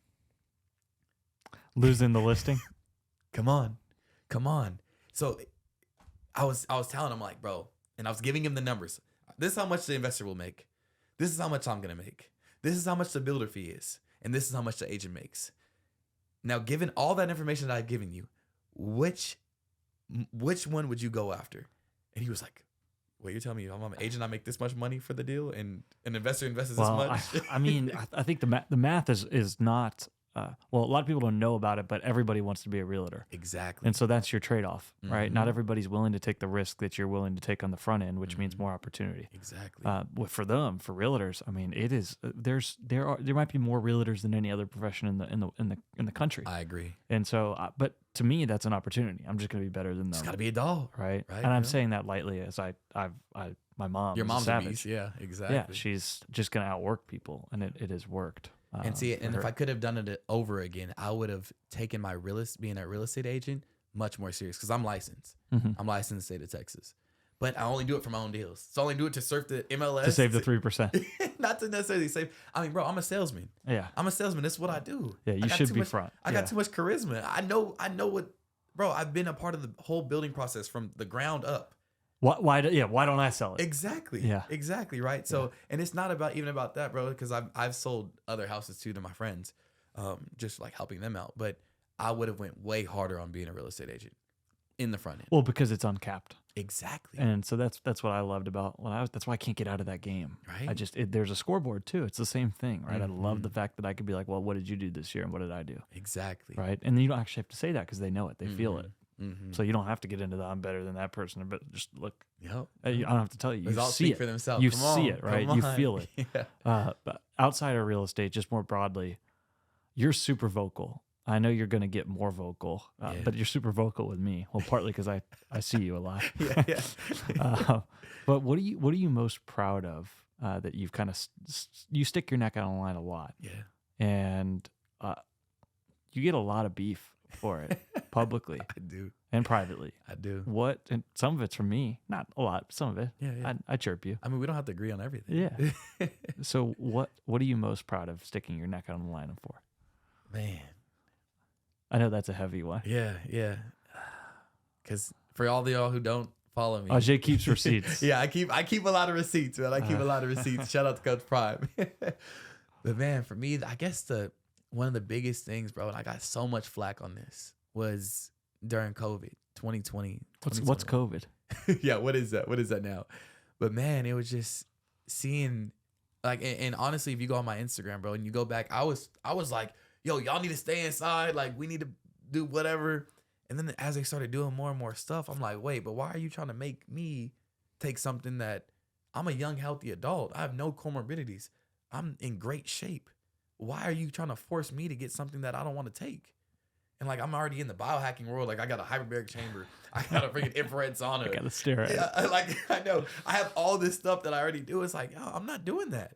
Losing the listing. Come on. So I was telling him like, bro, and I was giving him the numbers. This is how much the investor will make. This is how much I'm going to make. This is how much the builder fee is. And this is how much the agent makes. Now, given all that information that I've given you, which one would you go after? And he was like, wait, you're telling me if I'm an agent, I make this much money for the deal and an investor invests this much? I mean, I think the math is not well, a lot of people don't know about it, but everybody wants to be a realtor. Exactly. And so that's your trade-off, right? Mm-hmm. Not everybody's willing to take the risk that you're willing to take on the front end, which means more opportunity. Exactly. For realtors, I mean, it is there might be more realtors than any other profession in the country. I agree. And so, but to me, that's an opportunity. I'm just going to be better than them. It's got to be a dog. Right. Right, And I'm yeah. saying that lightly, as my mom. Your is mom's a a savage. beast. Yeah, exactly. Yeah, she's just going to outwork people, and it has worked. And see, and for if her. I could have done it over again, I would have taken my being a real estate agent much more serious because I'm licensed. Mhm. I'm licensed in the state of Texas, but I only do it for my own deals. So I only do it to surf the MLS to save the 3%. not to necessarily save. I mean, bro, I'm a salesman. Yeah. I'm a salesman. That's what I do. Yeah, I you got should too be much- front. I got too much charisma. I know what, bro. I've been a part of the whole building process from the ground up. Why don't I sell it? Exactly. Yeah. Exactly. Right. So, and it's not even about that, bro, because I've sold other houses too to my friends, just like helping them out. But I would have went way harder on being a real estate agent in the front end. Well, because it's uncapped. Exactly. And so that's what I loved about that's why I can't get out of that game. Right. There's a scoreboard too. It's the same thing, right? I love Mhm. the fact that I could be like, well, what did you do this year and what did I do? Exactly. Right. And then you don't actually have to say that because they know it. They feel it. Mm-hmm. So you don't have to get into the I'm better than that person, but just look. Yep. I don't have to tell you. You Results see speak it. for themselves. You Come see on, it, right? come You on. feel it. Yeah. But outside of real estate, just more broadly, you're super vocal. I know you're going to get more vocal, Yeah. but you're super vocal with me. Well, partly because I see you a lot. Yeah. Yeah. But what are you most proud of that you've kind of you stick your neck out on the line a lot, Yeah. and you get a lot of beef for it publicly I do. and privately. I do. What? And some of it's from me, not a lot. But some of it, Yeah. Yeah. I chirp you. I mean, we don't have to agree on everything. Yeah. So what are you most proud of sticking your neck out on the line for? Man. I know that's a heavy one. Yeah. Yeah. Because for all the y'all who don't follow me, Ajee keeps receipts. yeah, I keep a lot of receipts, man. I keep a lot of receipts. Shout out to Coach Prime. But man, for me, I guess one of the biggest things, bro, and I got so much flack on this, was during COVID, 2020. What's COVID? Yeah, what is that? What is that now? But man, it was just seeing, like, and honestly, if you go on my Instagram, bro, and you go back, I was like, yo, y'all need to stay inside. Like, we need to do whatever. And then as they started doing more and more stuff, I'm like, wait, but why are you trying to make me take something that I'm a young, healthy adult? I have no comorbidities. I'm in great shape. Why are you trying to force me to get something that I don't want to take? And like, I'm already in the biohacking world. Like, I got a hyperbaric chamber. I got a freaking infrared sauna. I gotta stare at it. I know. I have all this stuff that I already do. It's like, yo, I'm not doing that.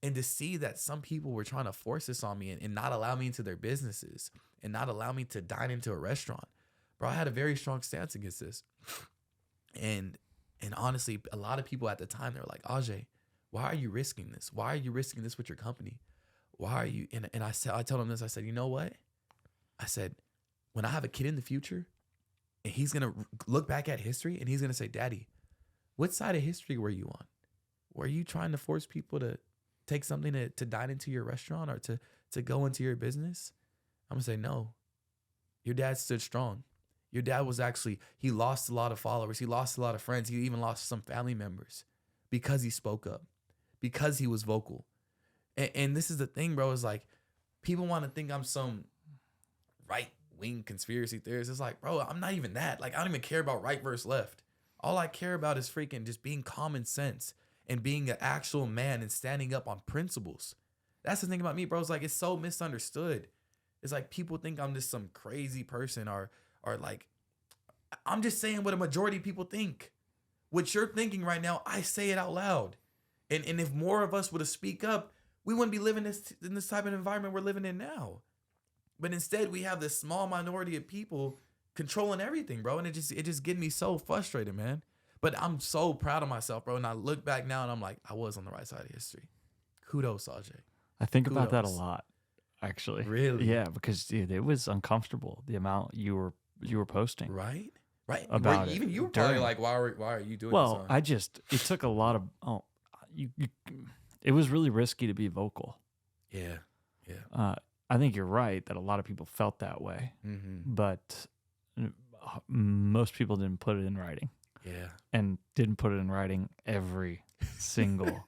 And to see that some people were trying to force this on me and not allow me into their businesses and not allow me to dine into a restaurant. Bro, I had a very strong stance against this. And honestly, a lot of people at the time, they were like, Ajee, why are you risking this? Why are you risking this with your company? Why are you? And I told him this. I said, you know what? I said, when I have a kid in the future and he's going to look back at history and he's going to say, Daddy, what side of history were you on? Were you trying to force people to take something to dine into your restaurant or to go into your business? I'm going to say, no. Your dad stood strong. Your dad was he lost a lot of followers. He lost a lot of friends. He even lost some family members because he spoke up, because he was vocal. And this is the thing, bro, is like, people want to think I'm some right-wing conspiracy theorist. It's like, bro, I'm not even that. Like, I don't even care about right versus left. All I care about is freaking just being common sense and being an actual man and standing up on principles. That's the thing about me, bro. It's like, it's so misunderstood. It's like people think I'm just some crazy person or like, I'm just saying what a majority of people think. What you're thinking right now, I say it out loud. And if more of us would have speak up, we wouldn't be living in this type of environment we're living in now. But instead, we have this small minority of people controlling everything, bro. And it just getting me so frustrated, man. But I'm so proud of myself, bro. And I look back now and I'm like, I was on the right side of history. Kudos, Ajee. I think about that a Kudos. lot, actually. Really? Yeah, because dude, it was uncomfortable the amount you were posting. Right? Right. About Where it. even you were probably During- like, why are you doing Well, this? it took a lot of it was really risky to be vocal. Yeah. I think you're right that a lot of people felt that way, Mm-hmm. but most people didn't put it in writing Yeah. and didn't put it in writing every single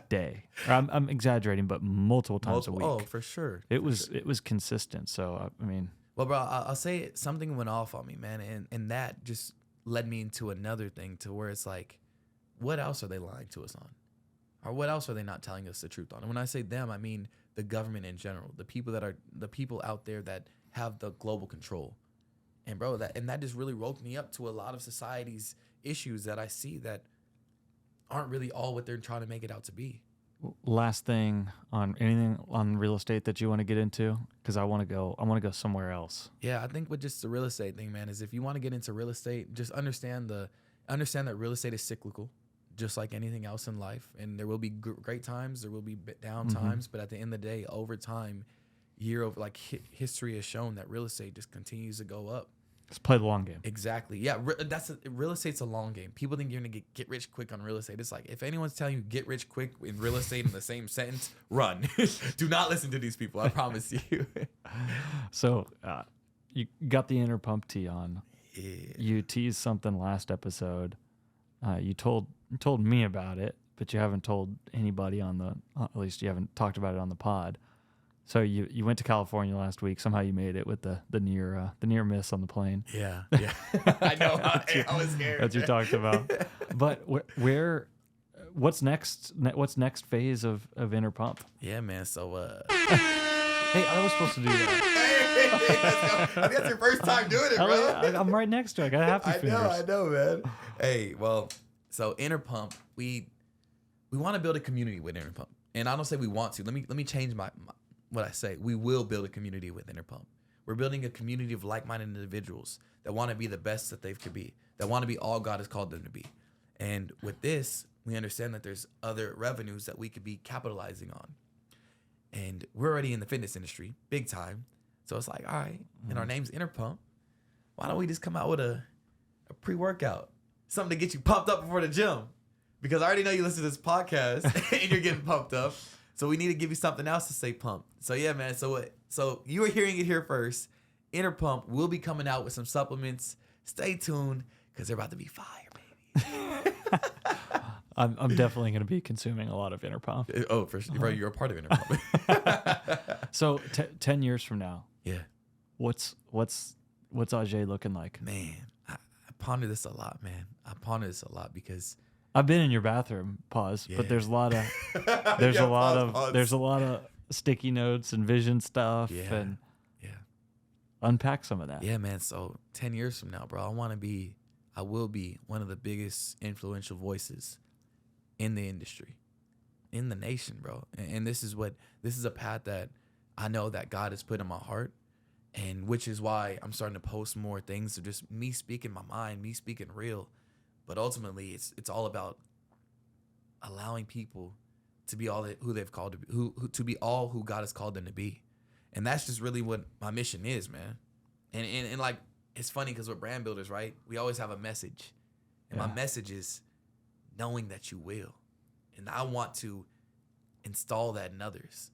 day. Or I'm exaggerating, but multiple times a week. Oh, for sure. It was consistent. So I mean, Well, bro, I'll say it, something went off on me, man, and that just led me into another thing to where it's like, what else are they lying to us on? Or what else are they not telling us the truth on? And when I say them, I mean the government in general, the people out there that have the global control. And bro, that just really woke me up to a lot of society's issues that I see that aren't really all what they're trying to make it out to be. last thing on anything on real estate that you want to get into? Because I want to go somewhere else. Yeah, I think with just the real estate thing, man, is if you want to get into real estate, just understand that real estate is cyclical, just like anything else in life. And there will be great times, there will be down times, but at the end of the day, over time, history has shown that real estate just continues to go up. Let's play the long game. Exactly. Yeah, real estate's a long game. People think you're gonna get rich quick on real estate. It's like, if anyone's telling you get rich quick in real estate in the same sentence, run. Do not listen to these people. I promise you. So you got the inner pump tee on. Yeah. You teased something last episode. You told me about it, but you haven't told anybody at least you haven't talked about it on the pod. So you went to California last week. Somehow you made it with the near miss on the plane. Yeah. I know. I was scared. That's what you talked about. But what's next? What's next phase of Inner Pump? Yeah, man. So hey, I was supposed to do that. I think that's your first time doing it, bro. I'm right next to it. I got happy fingers. I know, man. Hey, well, so Inner Pump, we want to build a community with Inner Pump, and I don't say we want to. Let me change my what I say. We will build a community with Inner Pump. We're building a community of like-minded individuals that want to be the best that they could be, that want to be all God has called them to be. And with this, we understand that there's other revenues that we could be capitalizing on. And we're already in the fitness industry, big time. So it's like, all right, and our name's Inner Pump. Why don't we just come out with a pre-workout? Something to get you pumped up before the gym. Because I already know you listen to this podcast and you're getting pumped up. So we need to give you something else to stay pumped. So yeah, man. So you are hearing it here first. Inner Pump will be coming out with some supplements. Stay tuned, because they're about to be fire, baby. I'm definitely going to be consuming a lot of Inner Pump. Oh, for sure. Bro, you're a part of Inner Pump. So 10 years from now, Yeah. what's Ajee looking like? Man, I ponder this a lot, man. I ponder this a lot because I've been in your bathroom, Yeah. but there's a lot of Yeah, pause. there's a lot of sticky notes and vision stuff, Yeah. and Yeah. unpack some of that. Yeah, man. So 10 years from now, bro, I will be one of the biggest influential voices in the industry, in the nation, bro. And this is a path that I know that God has put in my heart, and which is why I'm starting to post more things of just me speaking my mind, me speaking real. But ultimately, it's all about allowing people to be all who they've called to be, who to be all who God has called them to be. And that's just really what my mission is, man. And like, it's funny because we're brand builders, right? We always have a message. And my message is knowing that you will. And I want to install that in others.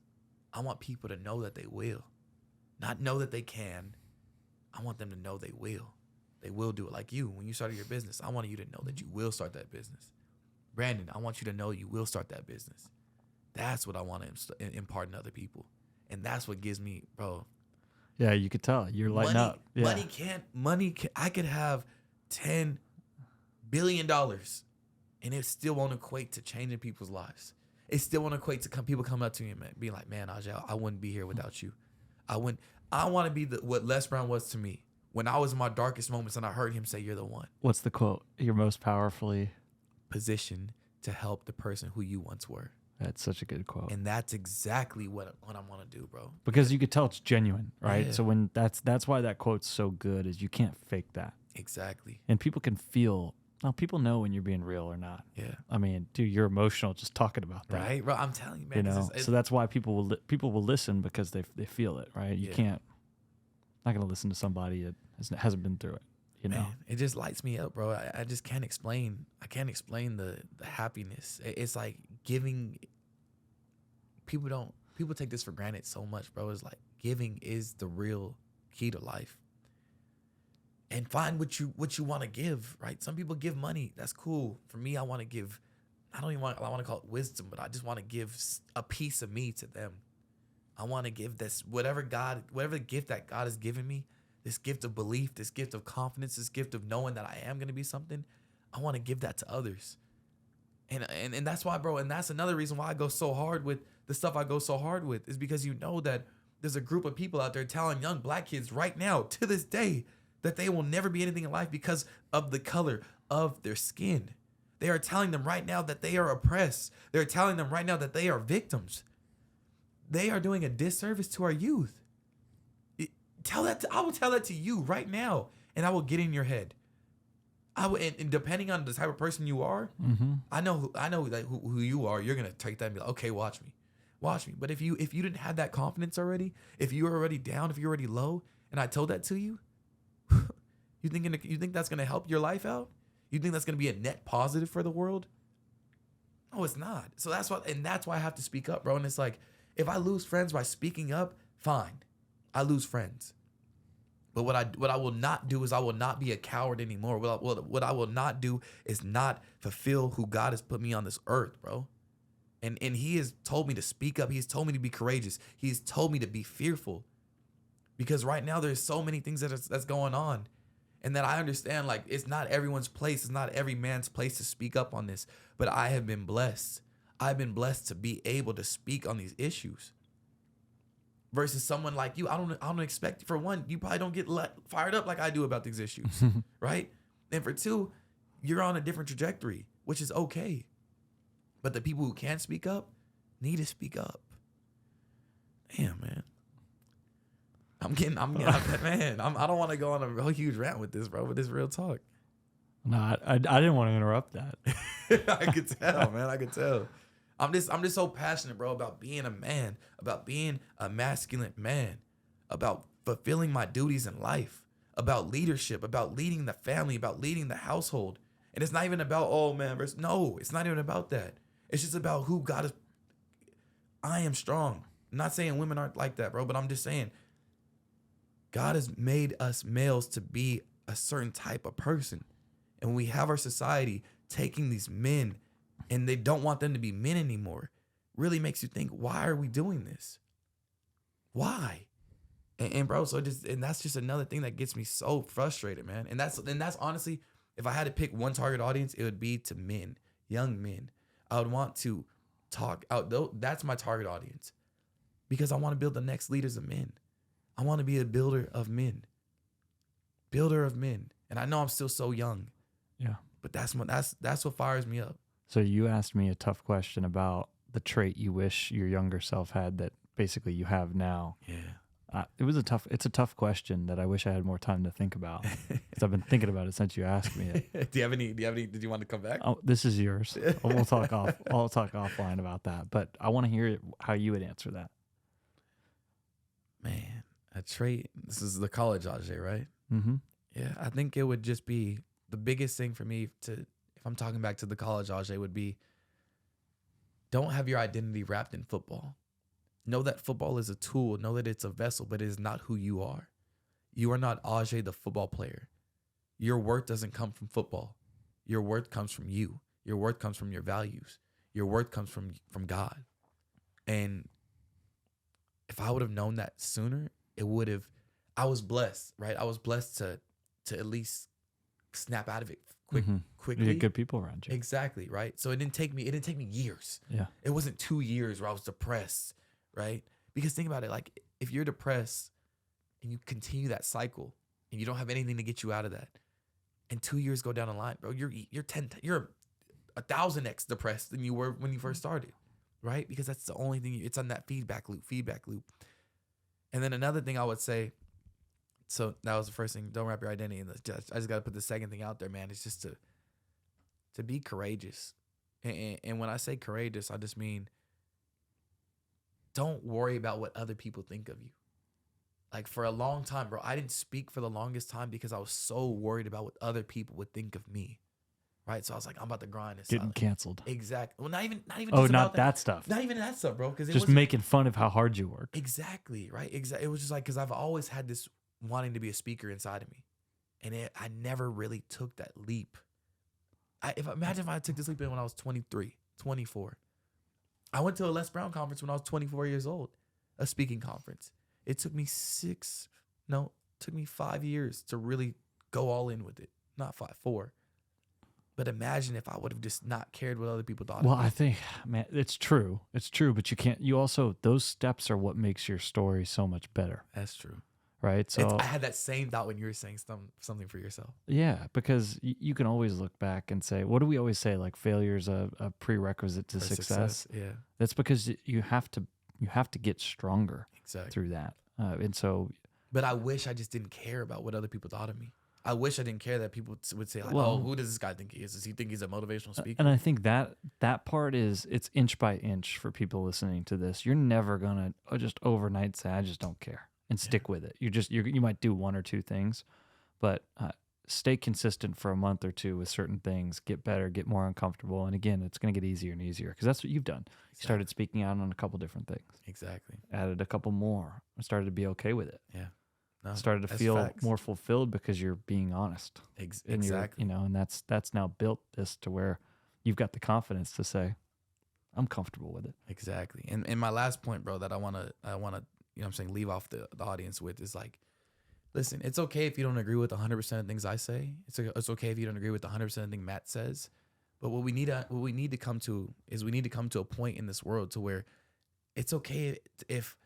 I want people to know that they will. Not know that they can. I want them to know they will. They will do it. Like you, when you started your business, I wanted you to know that you will start that business. Brandon, I want you to know you will start that business. That's what I want to impart in other people. And that's what gives me, bro. Yeah, you could tell. You're lighting up. Yeah. I could have $10 billion and it still won't equate to changing people's lives. It still won't equate to people coming up to me and be like, man, Ajee, I wouldn't be here without you. I want to be what Les Brown was to me. When I was in my darkest moments and I heard him say, you're the one. What's the quote? You're most powerfully positioned to help the person who you once were. That's such a good quote. And that's exactly what I want to do, bro. Because you could tell it's genuine, right? Yeah. So when that's why that quote's so good, is you can't fake that. Exactly. And people can feel. Now, people know when you're being real or not. Yeah. I mean, dude, you're emotional just talking about that. Right, bro. I'm telling you, man. You know, so that's why people will listen, because they feel it, right? You can't. Not gonna listen to somebody that hasn't been through it. You know, man, it just lights me up, bro. I just can't explain. I can't explain the happiness. It's like giving. People take this for granted so much, bro. It's like giving is the real key to life. And find what you want to give, right? Some people give money. That's cool. For me, I want to give I want to call it wisdom, but I just want to give a piece of me to them. I want to give this, whatever gift that God has given me, this gift of belief, this gift of confidence, this gift of knowing that I am going to be something. I want to give that to others. And that's why, bro, and that's another reason why I go so hard with the stuff I go so hard with, is because you know that there's a group of people out there telling young black kids right now, to this day, that they will never be anything in life because of the color of their skin. They are telling them right now that they are oppressed. They're telling them right now that they are victims. They are doing a disservice to our youth. I will tell that to you right now, and I will get in your head. And depending on the type of person you are, I know like who you are. You're gonna take that and be like, okay, watch me. But if you didn't have that confidence already, if you were already down, if you're already low, and I told that to you, you think that's gonna help your life out? You think that's gonna be a net positive for the world? No, it's not. So that's why I have to speak up, bro. And it's like, if I lose friends by speaking up, fine, I lose friends. But what I will not do is I will not be a coward anymore. What I will not do is not fulfill who God has put me on this earth, bro. And he has told me to speak up. He has told me to be courageous. He has told me to be fearful. Because right now there's so many things that's going on. And that I understand, like, it's not everyone's place. It's not every man's place to speak up on this. But I have been blessed. I've been blessed to be able to speak on these issues. Versus someone like you, I don't expect, for one, you probably don't get fired up like I do about these issues, right? And for two, you're on a different trajectory, which is okay. But the people who can't speak up need to speak up. Damn, man. Man, I don't want to go on a real huge rant with this, bro, but this real talk. No, I didn't want to interrupt that. I could tell, man. I could tell. I'm just so passionate, bro, about being a man, about being a masculine man, about fulfilling my duties in life, about leadership, about leading the family, about leading the household. And it's not even about, oh man, no, it's not even about that. It's just about who God is. I am strong. I'm not saying women aren't like that, bro, but I'm just saying God has made us males to be a certain type of person. And when we have our society taking these men and they don't want them to be men anymore, really makes you think, why are we doing this? Why? And bro, that's just another thing that gets me so frustrated, man. And that's honestly, if I had to pick one target audience, it would be to men, young men. I would want to talk out. That's my target audience, because I want to build the next leaders of men. I want to be a builder of men. And I know I'm still so young. Yeah. But that's what fires me up. So you asked me a tough question about the trait you wish your younger self had that basically you have now. Yeah. It's a tough question that I wish I had more time to think about, because I've been thinking about it since you asked me it. Do you have any, did you want to come back? Oh, this is yours. I'll talk offline about that, but I want to hear how you would answer that. Man, a trait. This is the college Ajee, right? Mm-hmm. Yeah, I think it would just be the biggest thing for me if I'm talking back to the college Ajee, would be, don't have your identity wrapped in football. Know that football is a tool. Know that it's a vessel, but it is not who you are. You are not Ajee, the football player. Your worth doesn't come from football. Your worth comes from you. Your worth comes from your values. Your worth comes from God. And if I would have known that sooner, I was blessed, right? I was blessed to at least snap out of it quickly. You get good people around you. Exactly, right? So it didn't take me years. Yeah. It wasn't 2 years where I was depressed, right? Because think about it, like, if you're depressed and you continue that cycle and you don't have anything to get you out of that, and 2 years go down the line, bro, you're 1,000x depressed than you were when you first started, right? Because that's the only thing, it's on that feedback loop. And then another thing I would say, so that was the first thing, don't wrap your identity in this. I just got to put the second thing out there, man. It's just to be courageous. And when I say courageous, I just mean, don't worry about what other people think of you. Like, for a long time, bro, I didn't speak for the longest time because I was so worried about what other people would think of me. Right? So I was like, I'm about to grind this Getting out. Canceled. Exactly. Well, not even Oh, just not about that stuff. Not even that stuff, bro. Because just making fun of how hard you work. Exactly, right? Exactly. It was just like, because I've always had this wanting to be a speaker inside of me. And I never really took that leap. Imagine if I took this leap in when I was 23. 24. I went to a Les Brown conference when I was 24 years old, a speaking conference. It took me 5 years to really go all in with it. Not 4. But imagine if I would have just not cared what other people thought. Well, of me. I think, man, it's true. It's true, but you also, those steps are what makes your story so much better. That's true. Right? So I had that same thought when you were saying something for yourself. yeah, because you can always look back and say, what do we always say? Like failure's a prerequisite to success. Yeah, That's because you have to get stronger exactly. through that. And so, But I wish I just didn't care about what other people thought of me. I wish I didn't care that people would say, like, Well, oh, who does this guy think he is? Does he think he's a motivational speaker? and I think that part is, it's inch by inch for people listening to this. You're never gonna just overnight say, I just don't care, and stick with it. You might do one or two things, but stay consistent for a month or two with certain things. Get better, get more uncomfortable, and again, it's gonna get easier and easier because that's what you've done. You started speaking out on a couple different things, Exactly. added a couple more, and started to be okay with it. Yeah. No, Started to that's feel facts. more fulfilled because you're being honest. And Exactly. and that's now built this to where you've got the confidence to say, I'm comfortable with it. Exactly. And my last point, bro, that I wanna leave off the audience with is like, listen, it's okay if you don't agree with 100% of things I say. It's okay if you don't agree with 100% of things Matt says. But what we need to come to a point in this world to where it's okay if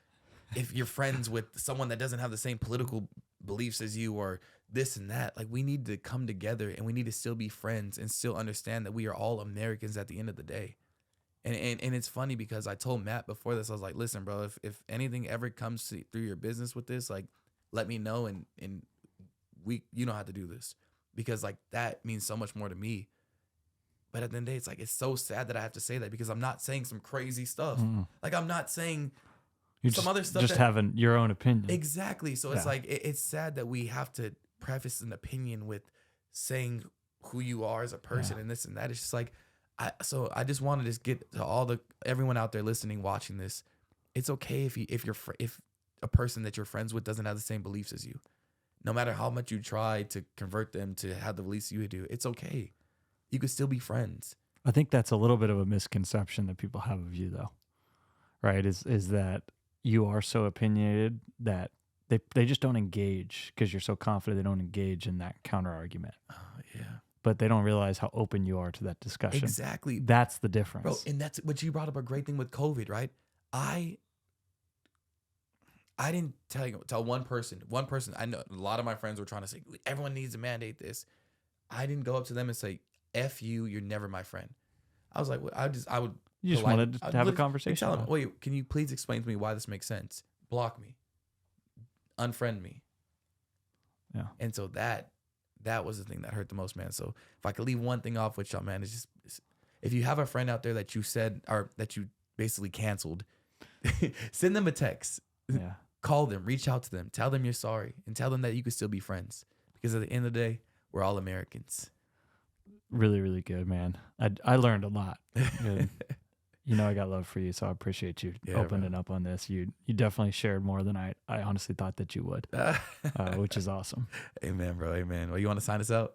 you're friends with someone that doesn't have the same political beliefs as you or this and that. Like, we need to come together and we need to still be friends and still understand that we are all Americans at the end of the day. And it's funny because I told Matt before this, I was like, listen, bro, if anything ever comes through your business with this, like, let me know and you know how to do this, because like that means so much more to me. But at the end of the day, it's like, it's so sad that I have to say that because I'm not saying some crazy stuff. Like, I'm not saying You're some other stuff. just having your own opinion. Exactly. So it's Yeah. like, it's sad that we have to preface an opinion with saying who you are as a person and this and that. It's just like, I just want to just get to everyone out there listening, watching this. It's okay if a person that you're friends with doesn't have the same beliefs as you. No matter how much you try to convert them to have the beliefs you do, it's okay. You could still be friends. I think that's a little bit of a misconception that people have of you, though. Right? Is that you are so opinionated that they just don't engage because you're so confident. They don't engage in that counter argument. Yeah. But they don't realize how open you are to that discussion. Exactly. That's the difference. Bro, and that's what you brought up, a great thing with COVID, right? I didn't tell one person. I know a lot of my friends were trying to say, everyone needs to mandate this. I didn't go up to them and say, F you, you're never my friend. I was like, I would. You just wanted to have a conversation. Tell them, wait, can you please explain to me why this makes sense? Block me. Unfriend me. Yeah. And so that was the thing that hurt the most, man. So if I could leave one thing off with y'all, man, it's just, if you have a friend out there that you said, or that you basically canceled, send them a text. Yeah. Call them, reach out to them, tell them you're sorry, and tell them that you could still be friends. Because at the end of the day, we're all Americans. Really, really good, man. I learned a lot. And, you know, I got love for you, so I appreciate you opening up on this. You definitely shared more than I honestly thought that you would, which is awesome. Amen, bro. Amen. Well, you want to sign us out?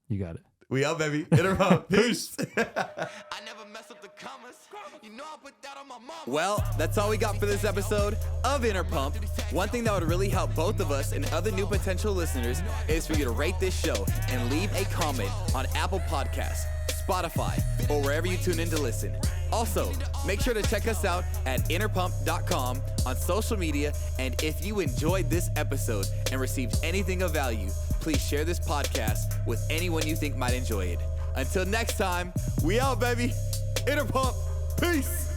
You got it. We out, baby. Interrupt. Peace. I never mess up the commas. You know I put that on my mama. Well, that's all we got for this episode of Inner Pump. One thing that would really help both of us and other new potential listeners is for you to rate this show and leave a comment on Apple Podcasts, Spotify, or wherever you tune in to listen. Also, make sure to check us out at innerpump.com on social media. And if you enjoyed this episode and received anything of value, please share this podcast with anyone you think might enjoy it. Until next time, we out, baby. Inner Pump. Peace.